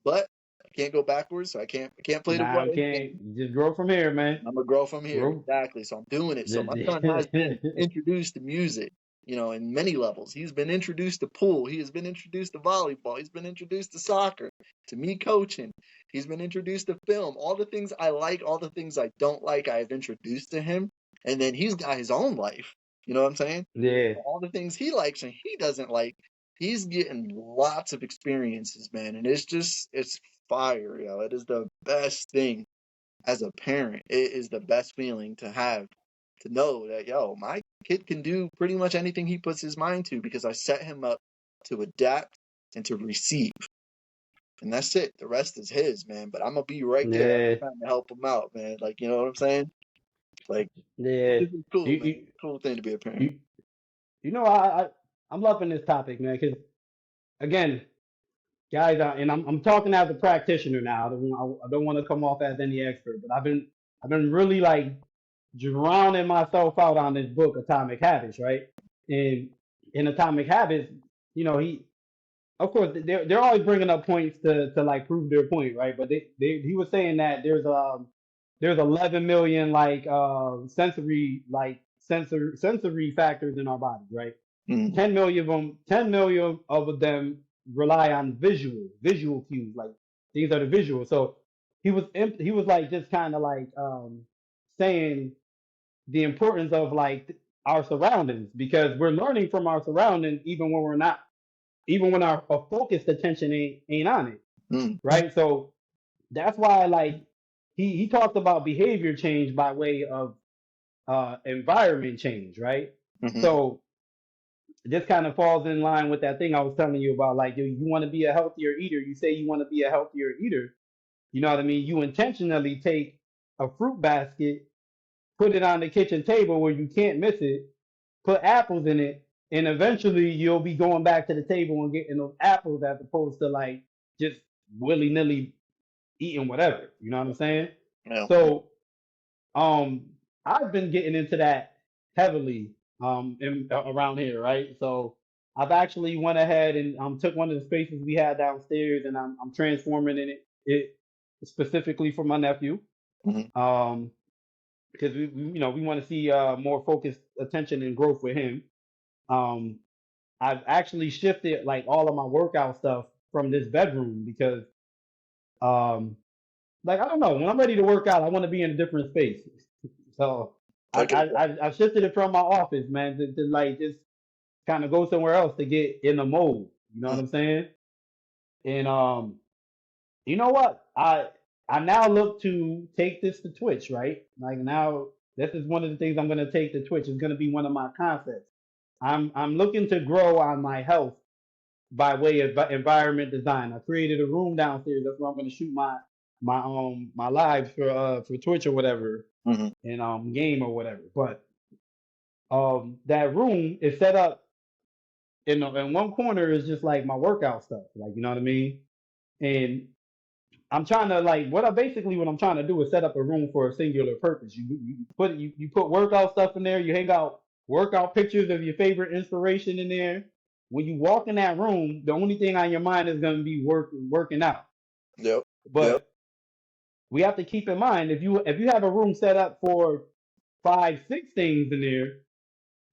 But I can't go backwards, so I can't play the Nah, what I if can't. game. You just grow from here, man. I'm gonna grow from here. Grow. Exactly. So I'm doing it. So my son has been Yeah, introduced to music, in many levels. He's been introduced to pool. He has been introduced to volleyball. He's been introduced to soccer, to me coaching. He's been introduced to film. All the things I like, all the things I don't like, I have introduced to him. And then he's got his own life. You know what I'm saying? yeah, All the things he likes and he doesn't like, he's getting lots of experiences, man. And it's fire, yo. It is the best thing as a parent. It is the best feeling to have, to know that, yo, my kid can do pretty much anything he puts his mind to because I set him up to adapt and to receive. And that's it. The rest is his, man. But I'm gonna be right there every yeah, time to help him out, man. Like, you know what I'm saying? Like, yeah. this is cool, You, man. you, Cool thing to be a parent. you, you know, I I'm loving this topic, man, because again, guys, and I'm talking as a practitioner now. I don't want to come off as any expert, but I've been really like drowning myself out on this book, Atomic Habits, right? And in Atomic Habits, he, of course, they're always bringing up points to like prove their point, right? But he was saying that there's 11 million like sensory factors in our bodies, right? Mm. 10 million of them rely on visual cues, like these are the visuals. So he was like just kind of like saying the importance of like our surroundings, because we're learning from our surroundings even when we're not, even when our focused attention ain't on it, Mm. right? So that's why like he talked about behavior change by way of environment change, right? Mm-hmm. So this kind of falls in line with that thing I was telling you about, like you want to be a healthier eater. You say you want to be a healthier eater, you know what I mean? You intentionally take a fruit basket, put it on the kitchen table where you can't miss it, put apples in it, and eventually you'll be going back to the table and getting those apples as opposed to like just willy nilly eating whatever. You know what I'm saying? Yeah. So um I've been getting into that heavily around here, right? So I've actually went ahead and took one of the spaces we had downstairs, and I'm transforming it specifically for my nephew. Mm-hmm. Um because we want to see more focused attention and growth with him. Um I've actually shifted like all of my workout stuff from this bedroom because um like I don't know, when I'm ready to work out, I want to be in a different space. So I get that. I shifted it from my office, man, to like just kind of go somewhere else to get in the mode. You know what Mm. I'm saying? And you know what? I now look to take this to Twitch, right? Like now, this is one of the things I'm gonna take to Twitch. It's gonna be one of my concepts. I'm looking to grow on my health by way of environment design. I created a room downstairs. That's where I'm gonna shoot my lives for Twitch or whatever, Mm-hmm. and game or whatever. But that room is set up in one corner is just like my workout stuff, like you know what I mean. And I'm trying to like what I'm trying to do is set up a room for a singular purpose. You put workout stuff in there. You hang out workout pictures of your favorite inspiration in there. When you walk in that room, the only thing on your mind is going to be working out. Yep. Yep. But we have to keep in mind, if you have a room set up for 5, 6 things in there,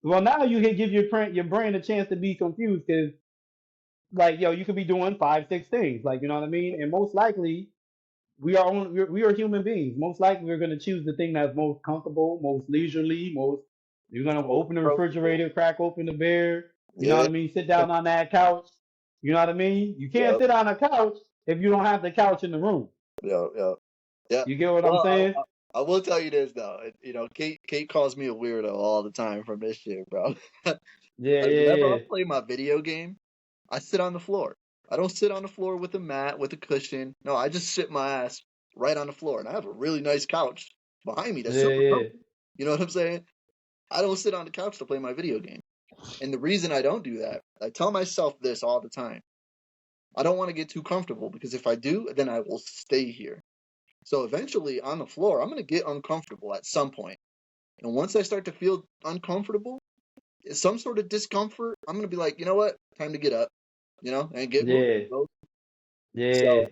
well now you can give your brain a chance to be confused, because like you could be doing 5, 6 things, like you know what I mean, and most likely we are human beings. Most likely, we're going to choose the thing that's most comfortable, most leisurely, most. You're going to Most open the approachable. refrigerator, crack open the beer. You know what Yeah. I mean? Sit down on that couch. You know what I mean? You can't Yep. sit on a couch if you don't have the couch in the room. Yep. Yep. Yeah. You get what I'm Well, saying? I will tell you this though. Kate calls me a weirdo all the time from this shit, bro. Yeah, Like whenever I yeah, play my video game, I sit on the floor. I don't sit on the floor with a mat with a cushion. No, I just sit my ass right on the floor, and I have a really nice couch behind me that's yeah, super yeah, comfy. You know what I'm saying? I don't sit on the couch to play my video game. And the reason I don't do that, I tell myself this all the time. I don't want to get too comfortable, because if I do, then I will stay here. So eventually on the floor, I'm going to get uncomfortable at some point. And once I start to feel uncomfortable, some sort of discomfort, I'm going to be like, you know what? Time to get up, and get moving. yeah, yeah.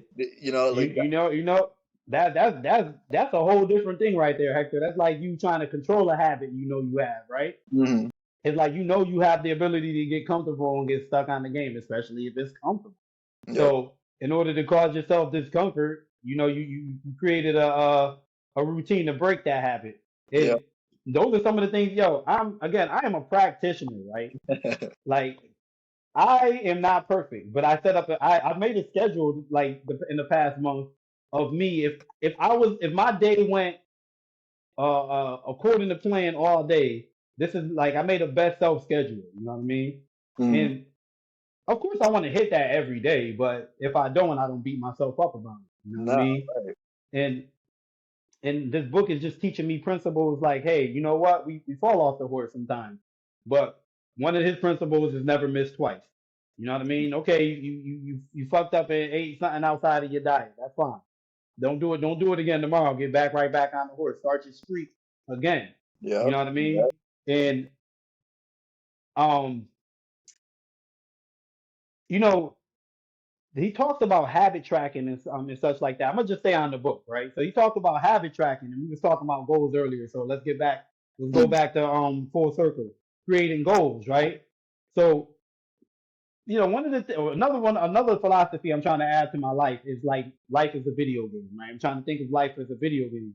So, like that. You know that's a whole different thing right there, Hector. That's like you trying to control a habit you have, right? Mm-hmm. It's like you have the ability to get comfortable and get stuck on the game, especially if it's comfortable. Yep. So in order to cause yourself discomfort, you created a routine to break that habit. Yep. And those are some of the things, I am a practitioner, right? Like I am not perfect, but I set up I made a schedule like in the past month of me, if my day went according to plan all day. This is like I made a best self schedule. You know what I mean? Mm-hmm. And of course, I want to hit that every day. But if I don't, I don't beat myself up about it. You know what I No. mean? Right. And this book is just teaching me principles like, hey, you know what? We fall off the horse sometimes, but one of his principles is never miss twice. You know what I mean? Okay, you fucked up and ate something outside of your diet. That's fine. Don't do it. Don't do it again tomorrow. Get back right back on the horse. Start your streak again. You Yep. know what I mean? And um, you know, he talks about habit tracking and such like that. I'm gonna just stay on the book, right? So he talked about habit tracking, and we was talking about goals earlier. So let's get back. Let's go back to full circle, creating goals, right? So one of another philosophy I'm trying to add to my life is like life is a video game, right? I'm trying to think of life as a video game.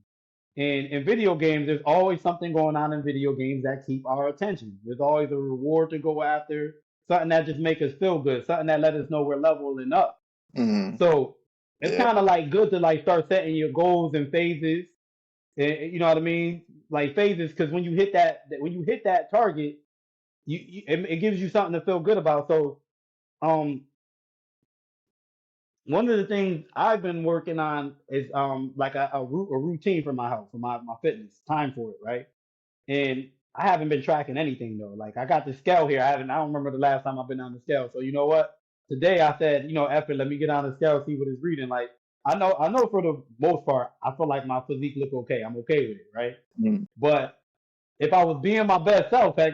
And in video games, there's always something going on in video games that keep our attention. There's always a reward to go after, something that just make us feel good, something that let us know we're leveling up. Mm-hmm. So it's Yeah. kind of like good to like start setting your goals and phases. You know what I mean? Like phases, because when you hit that target, it gives you something to feel good about. So um, one of the things I've been working on is like a routine for my health, for my fitness, time for it, right? And I haven't been tracking anything though. Like I got the scale here. I don't remember the last time I've been on the scale. So you know what? Today I said, F it, let me get on the scale, see what it's reading. Like I know for the most part, I feel like my physique look okay. I'm okay with it, right? Mm-hmm. But if I was being my best self, heck,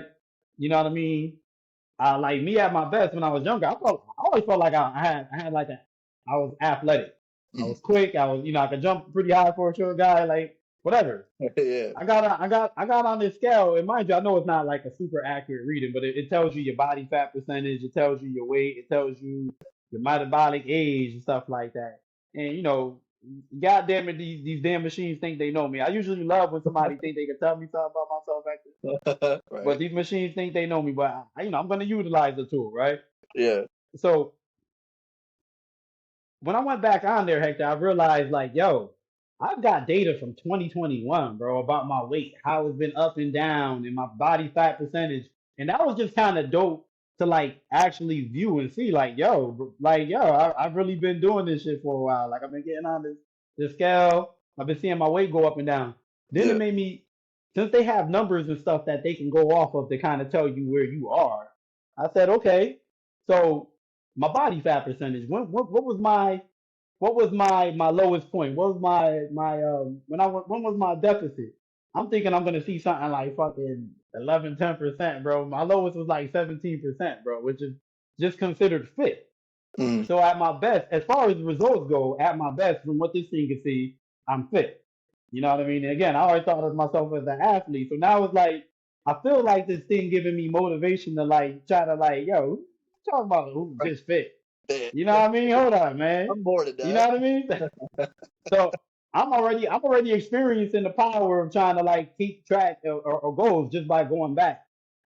you know what I mean? Like me at my best when I was younger, I always felt like I had like I was athletic. I was quick. I could jump pretty high for a short guy, like whatever. Yeah. I got on this scale, and mind you, I know it's not like a super accurate reading, but it tells you your body fat percentage, it tells you your weight, it tells you your metabolic age and stuff like that. And God damn it, these damn machines think they know me. I usually love when somebody think they can tell me something about myself, but Right. these machines think they know me. But I'm gonna utilize the tool, right? Yeah. So when I went back on there, Hector, I realized like, yo, I've got data from 2021, bro, about my weight, how it's been up and down, and my body fat percentage, and that was just kind of dope to like actually view and see, I've really been doing this shit for a while. Like I've been getting on this scale, I've been seeing my weight go up and down. Then it Yeah. made me, since they have numbers and stuff that they can go off of to kind of tell you where you are. I said, okay, so my body fat percentage. What was my lowest point? What was my when was my deficit? I'm thinking I'm gonna see something like fucking 11-10%, bro. My lowest was like 17%, bro, which is just considered fit. Mm-hmm. So at my best, as far as the results go, at my best, from what this thing can see, I'm fit. You know what I mean? And again, I always thought of myself as an athlete. So now it's like I feel like this thing giving me motivation to like try to like, yo, talk about who Right. just fit. Yeah. You know what I mean? Hold on, man. I'm bored of You know that. what I mean? So I'm already experiencing the power of trying to like keep track or goals just by going back.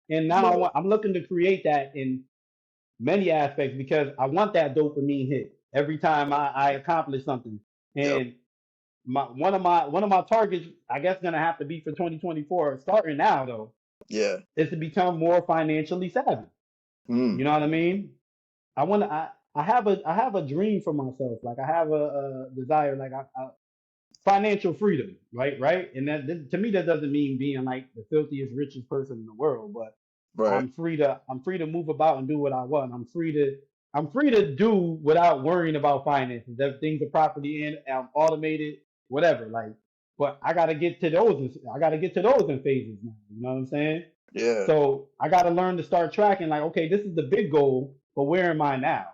And now Yeah. I'm looking to create that in many aspects because I want that dopamine hit every time I accomplish something. Yep. And one of my targets, I guess, gonna have to be for 2024, starting now though, Yeah. is to become more financially savvy. Mm. You know what I mean? I have a dream for myself. Like I have a desire, like financial freedom, right? And to me, that doesn't mean being like the filthiest, richest person in the world, but Right. I'm free to move about and do what I want. I'm free to do without worrying about finances. If things are properly automated, whatever. Like, but I gotta get to those. I gotta get to those in phases now. You know what I'm saying? Yeah. So I gotta learn to start tracking. Like, okay, this is the big goal, but where am I now?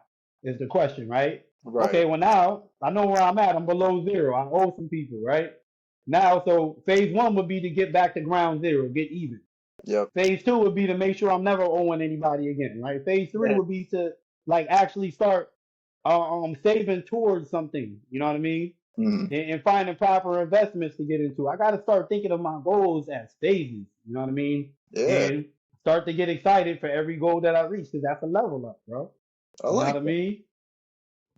Is the question, right? Right. Okay, well now I know where I'm at. I'm below zero. I owe some people, right? Now, so phase one would be to get back to ground zero, get even. Yep. Phase two would be to make sure I'm never owing anybody again, right? Phase three Yeah. would be to like actually start saving towards something. You know what I mean? Mm. And finding proper investments to get into. I got to start thinking of my goals as phases. You know what I mean? Yeah. And start to get excited for every goal that I reach because that's a level up, bro. I You know like what I that. mean?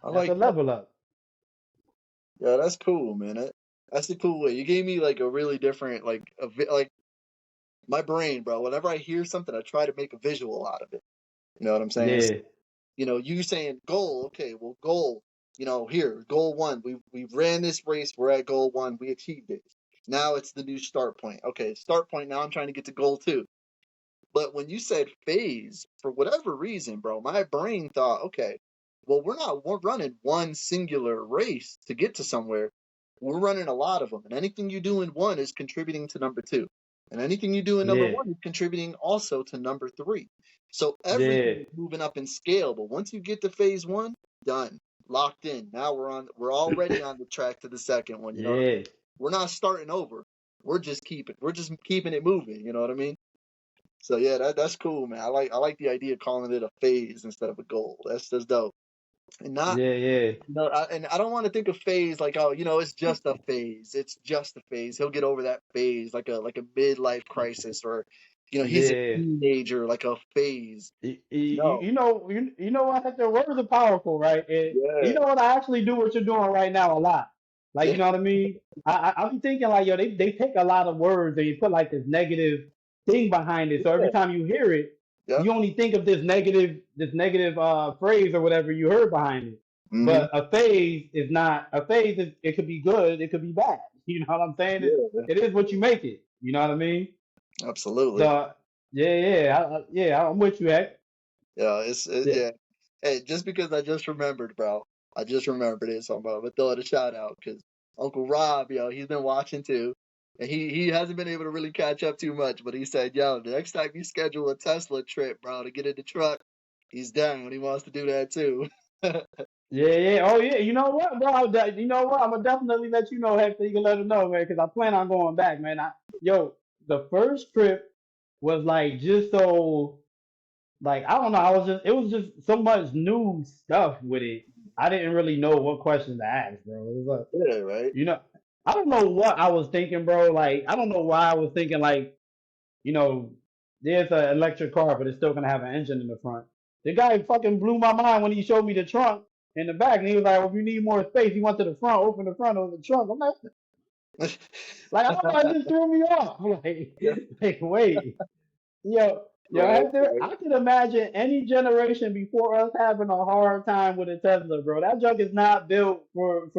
I That's a like that. level up. Yeah, that's cool, man. That's a cool way. You gave me like a really different, like my brain, bro. Whenever I hear something, I try to make a visual out of it. You know what I'm saying? Yeah. You saying goal, okay, well, goal, here, goal one. We've ran this race, we're at goal one, we achieved it. Now it's the new start point. Okay, start point, now I'm trying to get to goal two. But when you said phase, for whatever reason, bro, my brain thought, okay, well, we're running one singular race to get to somewhere. We're running a lot of them, and anything you do in one is contributing to number two, and anything you do in number Yeah, one is contributing also to number three. So yeah, everything is moving up in scale. But once you get to phase one, done, locked in. Now we're already on the track to the second one. You know what I mean? yeah, We're not starting over. We're just keeping it moving. You know what I mean? So yeah, that's cool, man. I like the idea of calling it a phase instead of a goal. That's dope. And not yeah, yeah, no, and I don't want to think of phase like, oh, it's just a phase. It's just a phase. He'll get over that phase like a midlife crisis, or he's a yeah. teenager, like a phase. No. You know what? The words are powerful, right? And you Yeah. know what? I actually do what you're doing right now a lot. Like, Yeah. you know what I mean? I'm thinking like, yo, they take a lot of words and you put like this negative thing behind it. So every Yeah. time you hear it, Yep. you only think of this negative phrase or whatever you heard behind it. Hmm. But a phase is not a phase. It could be good. It could be bad. You know what I'm saying? Yeah. It is what you make it. You know what I mean? Absolutely. So yeah, I'm with you, Heck. Yeah. Yeah. Yeah. Hey, just because I just remembered, bro. I just remembered it, so I'm gonna throw it a shout out because Uncle Rob, he's been watching too. And he hasn't been able to really catch up too much, but he said, yo, the next time you schedule a Tesla trip, bro, to get in the truck, he's down. He wants to do that too. Yeah, yeah. Oh, yeah. You know what, bro? You know what? I'm gonna definitely let you know, Hector. You can let him know, man, because I plan on going back, man. Yo, the first trip was like just so, like, I don't know. It was just so much new stuff with it. I didn't really know what questions to ask, bro. It was like, Yeah, right? you know, I don't know what I was thinking, bro. Like, I don't know why I was thinking, like, you know, there's an electric car, but it's still gonna have an engine in the front. The guy fucking blew my mind when he showed me the trunk in the back, and he was like, well, "If you need more space, he went to the front, open the front of the trunk." I'm like, I don't know, it just threw me off. I'm like, Yeah, like, wait, yo, right, right. I can imagine any generation before us having a hard time with a Tesla, bro. That junk is not built for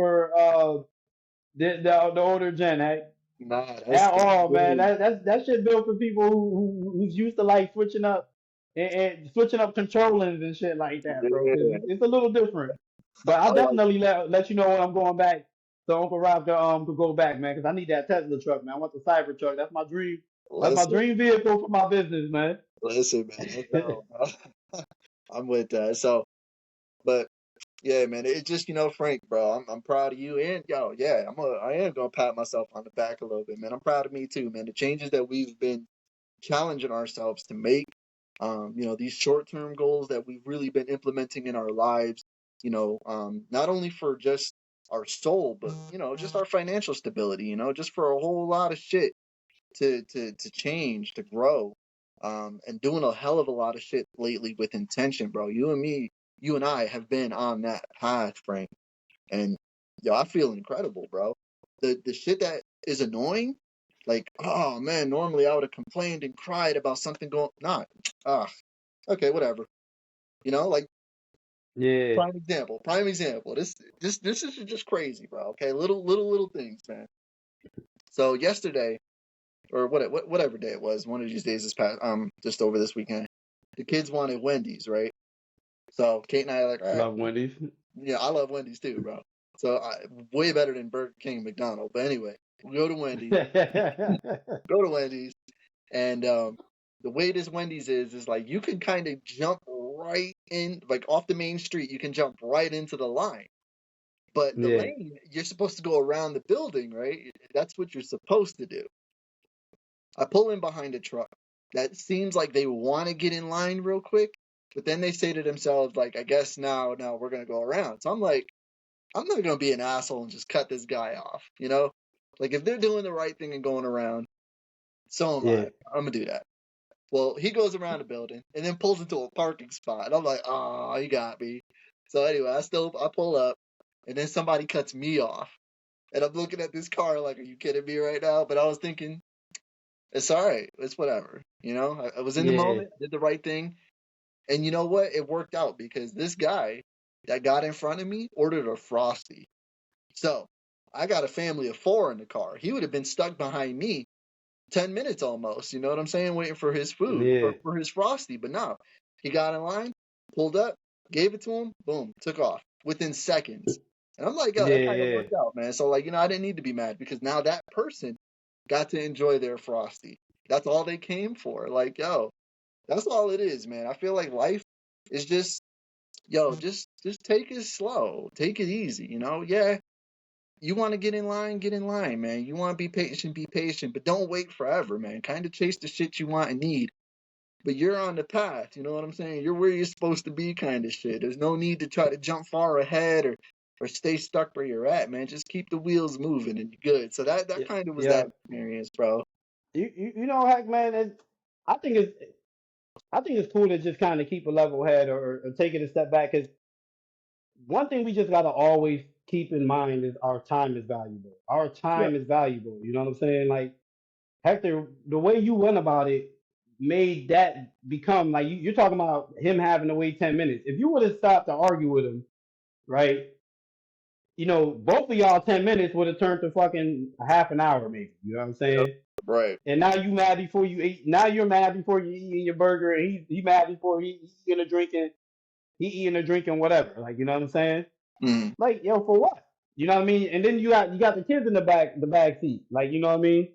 the older gen, hey. Nah, At that's all, man. crazy. That shit built for people who's used to like switching up and switching up controllings and shit like that, bro. Because Yeah. it's a little different. But I'll I like definitely let you know when I'm going back, so Uncle Rob could go back, man. Because I need that Tesla truck, man. I want the Cyber truck. That's my dream. That's my listen, dream vehicle for my business, man. listen, man. That's dope, bro. I'm with that. So, but yeah, man, it's just Frank, bro. I'm proud of you, and yeah, I am gonna pat myself on the back a little bit, man. I'm proud of me too, man. The changes that we've been challenging ourselves to make, these short-term goals that we've really been implementing in our lives, not only for just our soul, but just our financial stability, just for a whole lot of shit to change, to grow, and doing a hell of a lot of shit lately with intention, bro. You and I have been on that path, Frank, and I feel incredible, bro. The shit that is annoying, like, oh man, normally I would have complained and cried about something going, not, ah, okay, whatever. Like, Yeah, prime example. This is just crazy, bro. Okay, little things, man. So yesterday, or whatever day it was, one of these days this past, just over this weekend, the kids wanted Wendy's, right? So Kate and I are like, all right, love Wendy's. yeah, I love Wendy's too, bro. So way better than Burger King, and McDonald's. But anyway, we go to Wendy's, and the way this Wendy's is like you can kind of jump right in, like off the main street. You can jump right into the line, but the Yeah, lane you're supposed to go around the building, right? That's what you're supposed to do. I pull in behind a truck that seems like they want to get in line real quick, but then they say to themselves, like, I guess now we're gonna go around. So I'm like, I'm not gonna be an asshole and just cut this guy off, Like if they're doing the right thing and going around, so am I. yeah, I'm gonna do that. Well, he goes around the building and then pulls into a parking spot. And I'm like, oh, he got me. So anyway, I pull up, and then somebody cuts me off. And I'm looking at this car like, are you kidding me right now? But I was thinking, it's all right. It's whatever. I was in the yeah, moment, did the right thing. And you know what? It worked out because this guy that got in front of me ordered a Frosty. So I got a family of four in the car. He would have been stuck behind me 10 minutes almost, you know what I'm saying, waiting for his food, Yeah, for his Frosty. But no, he got in line, pulled up, gave it to him, boom, took off within seconds. And I'm like, yo, yeah, that kind of yeah, worked out, man. So, like, I didn't need to be mad because now that person got to enjoy their Frosty. That's all they came for. Like, yo, that's all it is, man. I feel like life is just, yo, just take it slow, take it easy, Yeah, you want to get in line, man. You want to be patient, but don't wait forever, man. Kind of chase the shit you want and need, but you're on the path. You know what I'm saying? You're where you're supposed to be, kind of shit. There's no need to try to jump far ahead or stay stuck where you're at, man. Just keep the wheels moving and you're good. So that yeah, kind of was yeah. that experience, bro. You know, heck, man. I think it's I think it's cool to just kind of keep a level head or take it a step back. Because one thing we just gotta always keep in mind is our time is valuable. Our Yeah, time is valuable. You know what I'm saying? Like Hector, the way you went about it made that become like you're talking about him having to wait 10 minutes. If you would have stopped to argue with him, right? Both of y'all 10 minutes would have turned to fucking a half an hour, maybe. You know what I'm yeah, saying? right. And now you mad before you eat. Now you're mad before you eating your burger, and he mad before he eating or drinking. He eating or drinking whatever. Like you know what I'm saying? Mm, Like yo, for what? You know what I mean? And then you got the kids in the back seat. Like you know what I mean?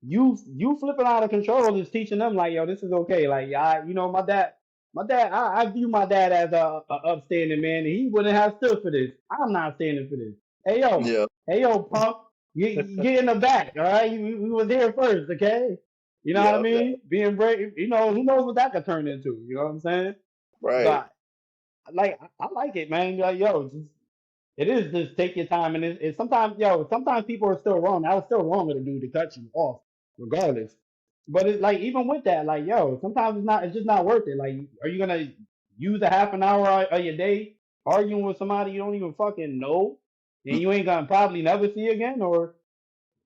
You flipping out of control is teaching them like yo, this is okay. Like my dad, I view my dad as a upstanding man, and he wouldn't have stood for this. I'm not standing for this. Hey yo, yeah, hey yo, punk, get in the back, all right? We was here first, okay? You know what I yeah, yeah, mean? Being brave, who knows what that could turn into? You know what I'm saying? right. But like, I like it, man. Like, yo, it is just take your time, and it's sometimes people are still wrong. I was still wrong with a dude to cut you off, regardless. But it's like even with that, like yo, sometimes it's just not worth it. Like, are you gonna use a half an hour of your day arguing with somebody you don't even fucking know, and Mm, you ain't gonna probably never see again, or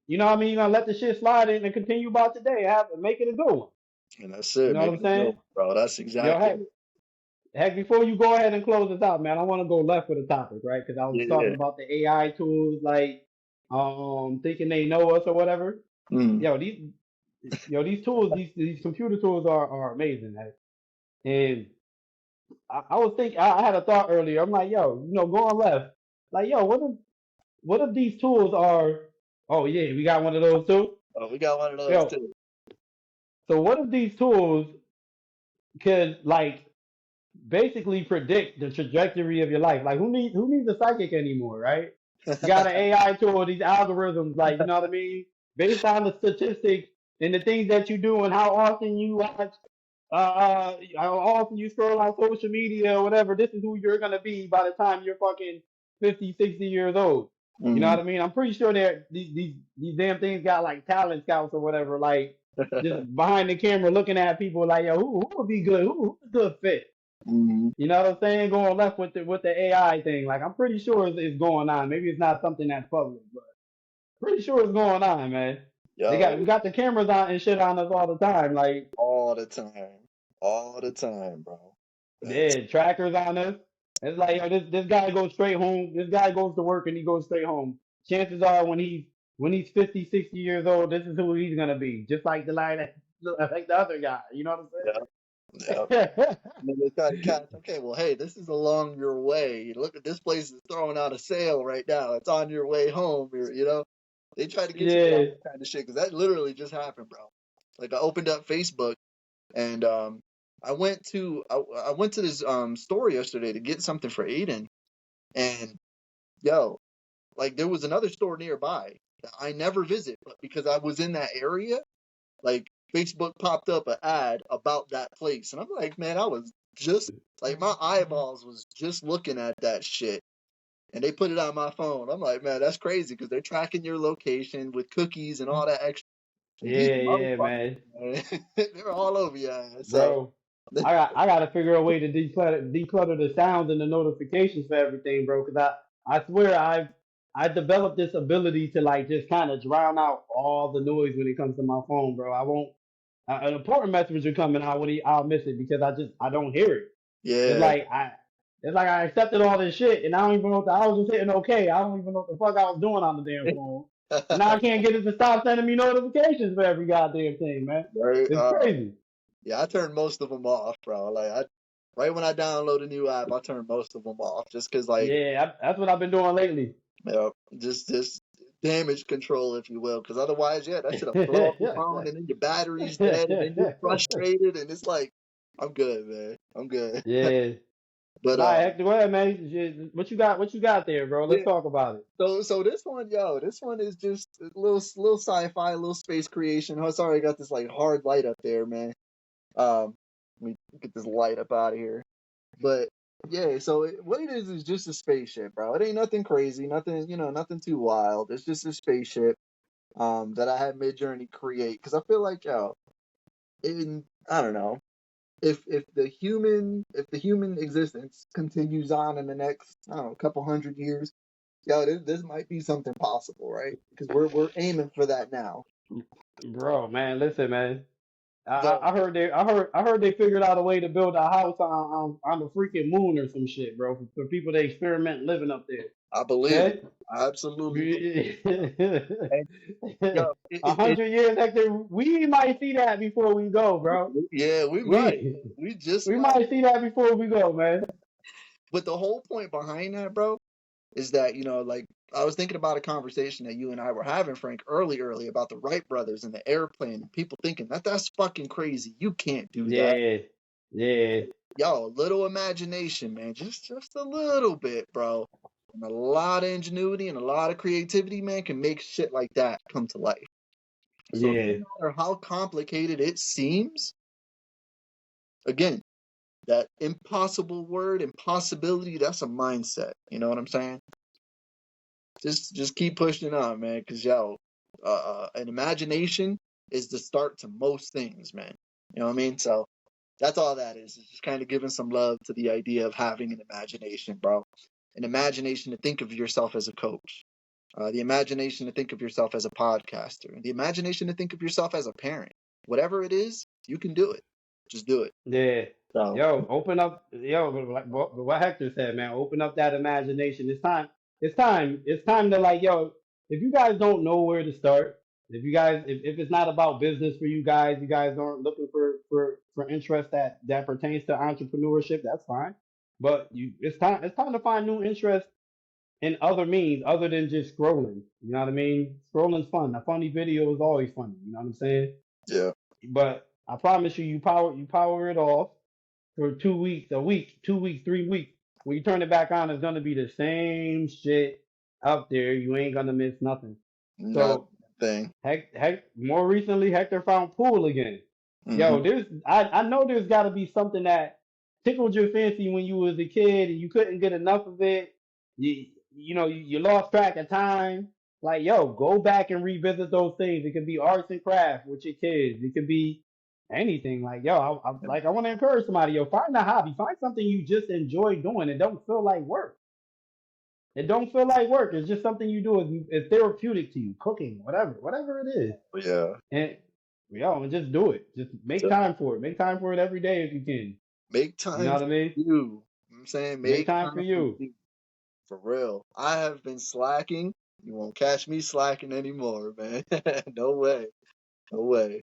you know what I mean? You gonna let the shit slide in and continue about your day, make it a good one. and that's You it. know what Make I'm it a good saying? one, bro. That's Yo, exactly heck, before you go ahead and close this out, man, I want to go left with the topic, right? Because I was it. talking Yeah. about the AI tools, like thinking they know us or whatever. Mm, Yo, these tools, these computer tools are amazing, man. And I was thinking, I had a thought earlier. I'm like, yo, going left, like, yo, what if these tools are? Oh yeah, we got one of those too. oh, we got one of those Yo, too. so what if these tools could like basically predict the trajectory of your life. Like who needs a psychic anymore, right? You got an AI tool, these algorithms, like you know what I mean, based on the statistics and the things that you do and how often you watch, how often you scroll on social media or whatever. This is who you're gonna be by the time you're fucking 50, 60 years old. You know Mm. what I mean? I'm pretty sure these damn things got like talent scouts or whatever, like just behind the camera looking at people like, yo, who would be good? Who's a good fit? Mm. You know what I'm saying? Going left with the AI thing. Like I'm pretty sure it's going on. Maybe it's not something that's public, but pretty sure it's going on, man. We Yo, got the cameras on and shit on us all the time. Like all the time. All the time, bro. That's yeah, trackers on us. It's like yo, this guy goes straight home. This guy goes to work and he goes straight home. Chances are when he's 50, 60 years old, this is who he's gonna be. Just like like the other guy. You know yeah, what yeah. I'm saying? And then they try to catch, okay, well, hey, this is along your way. Look at this place is throwing out a sale right now. It's on your way home. They try to get you with all Yeah. that kind of shit because that literally just happened, bro. Like I opened up Facebook and I went to this store yesterday to get something for Aiden, and yo, like there was another store nearby that I never visit, but because I was in that area, like Facebook popped up an ad about that place, and I'm like, man, I was just like my eyeballs was just looking at that shit, and they put it on my phone. I'm like, man, that's crazy because they're tracking your location with cookies and all that extra. And these Yeah, yeah, motherfuckers, man. man, they're all over you. So Bro, I gotta figure a way to declutter the sounds and the notifications for everything, bro. Cause I swear I developed this ability to like just kind of drown out all the noise when it comes to my phone, bro. I won't an important message will come and I'll miss it because I don't hear it. It's yeah, like I accepted all this shit and I don't even know I was just hitting okay. I don't even know what the fuck I was doing on the damn phone. And now I can't get it to stop sending me notifications for every goddamn thing, man. Right? It's crazy. Yeah, I turned most of them off, bro. Right when I download a new app, I turn most of them off just because, like, Yeah, that's what I've been doing lately. you know, just damage control, if you will. Because otherwise, yeah, that shit'll blow up your phone, and then your battery's dead, and then you're frustrated, and it's like, I'm good, man. I'm good. Yeah. But Nah, Hector, go ahead, man. What you got? What you got there, bro? Let's yeah. talk about it. So this one, this one is just a little sci-fi, a little space creation. Oh, sorry, I got this like hard light up there, man. Let me get this light up out of here. But yeah, so what it is just a spaceship, bro. It ain't nothing crazy, nothing, nothing too wild. It's just a spaceship that I had Midjourney create because I feel like, I don't know, if the human existence continues on in the next, I don't know, couple hundred years, this might be something possible, right? Because we're aiming for that now. Bro, man, listen, man. So I heard they figured out a way to build a house on the freaking moon or some shit, bro, for people to experiment living up there. I believe it. Okay? I absolutely believe A it. And yo, 100 years, Hector, we might see that before we go, bro. yeah, we might. We We just we might. might see that before we go, man. But the whole point behind that, bro, is that, like I was thinking about a conversation that you and I were having, Frank, early about the Wright brothers and the airplane, and people thinking that's fucking crazy. You can't do that. Yeah, yeah, Yo, a little imagination, man. Just a little bit, bro. And a lot of ingenuity and a lot of creativity, man, can make shit like that come to life. So yeah, no matter how complicated it seems, again, that impossible word, impossibility, that's a mindset. You know what I'm saying? Just keep pushing on, man, because an imagination is the start to most things, man. You know what I mean? So that's all that is. It's just kind of giving some love to the idea of having an imagination, bro. An imagination to think of yourself as a coach. The imagination to think of yourself as a podcaster. The imagination to think of yourself as a parent. Whatever it is, you can do it. Just do it. yeah. So Yo, open up, yo, like what Hector said, man. Open up that imagination. It's time. It's time. It's time to like, yo. If you guys don't know where to start, if it's not about business for you guys aren't looking for interest that pertains to entrepreneurship, that's fine. But it's time to find new interest in other means other than just scrolling. You know what I mean? Scrolling's fun. A funny video is always funny. You know what I'm saying? yeah, But I promise you, you power it off for 2 weeks, a week, 2 weeks, 3 weeks. When you turn it back on, it's gonna be the same shit up there. You ain't gonna miss nothing. So nothing. more recently, Hector found pool again. Hmm. Yo, I know there's got to be something that tickled your fancy when you was a kid and you couldn't get enough of it. You lost track of time. Like, yo, go back and revisit those things. It could be arts and crafts with your kids. It could be anything. Like, yo, I want to encourage somebody. Yo, find a hobby. Find something you just enjoy doing. It don't feel like work. It don't feel like work. It's just something you do. It's therapeutic to you. Cooking, whatever it is. Yeah. And and just do it. Just make So time for it. Make time for it every day if you can. make You know time what for I mean? you. You know what I'm saying? Make Make time for time for you. you. For real. I have been slacking. You won't catch me slacking anymore, man. No way. No way.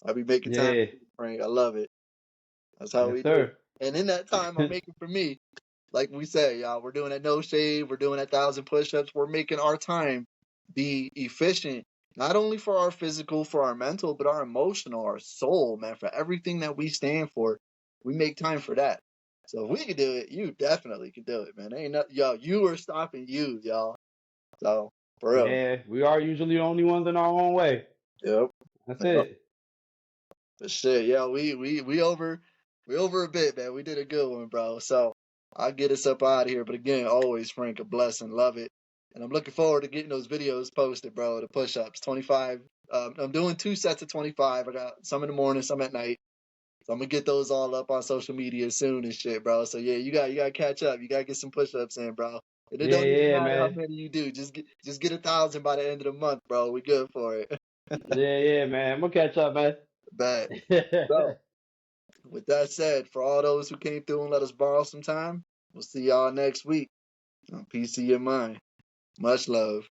I'll be making time Yeah. for you, Frank. I love it. That's how Yes, we do. sir. And in that time I'm making for me, like we say, y'all, we're doing that no shave, we're doing 1,000 push-ups, we're making our time be efficient, not only for our physical, for our mental, but our emotional, our soul, man, for everything that we stand for. We make time for that. So if we can do it, you definitely can do it, man. Ain't nothing, yo, you are stopping you, y'all. So for real. Yeah, we are usually the only ones in our own way. Yep. That's Yep. it. But shit, yeah, we over a bit, man. We did a good one, bro. So I'll get us up out of here. But again, always, Frank, a blessing. Love it. And I'm looking forward to getting those videos posted, bro. The push-ups, 25. I'm doing 2 sets of 25. I got some in the morning, some at night. So I'm gonna get those all up on social media soon and shit, bro. So yeah, you gotta catch up. You gotta get some push-ups in, bro. And it Yeah, don't even yeah, matter how man. many you do. Just get 1,000 by the end of the month, bro. We good for it. Yeah, yeah, man. I'm gonna catch up, man. Bet. So with that said, for all those who came through and let us borrow some time, we'll see y'all next week. Peace in your mind. Much love.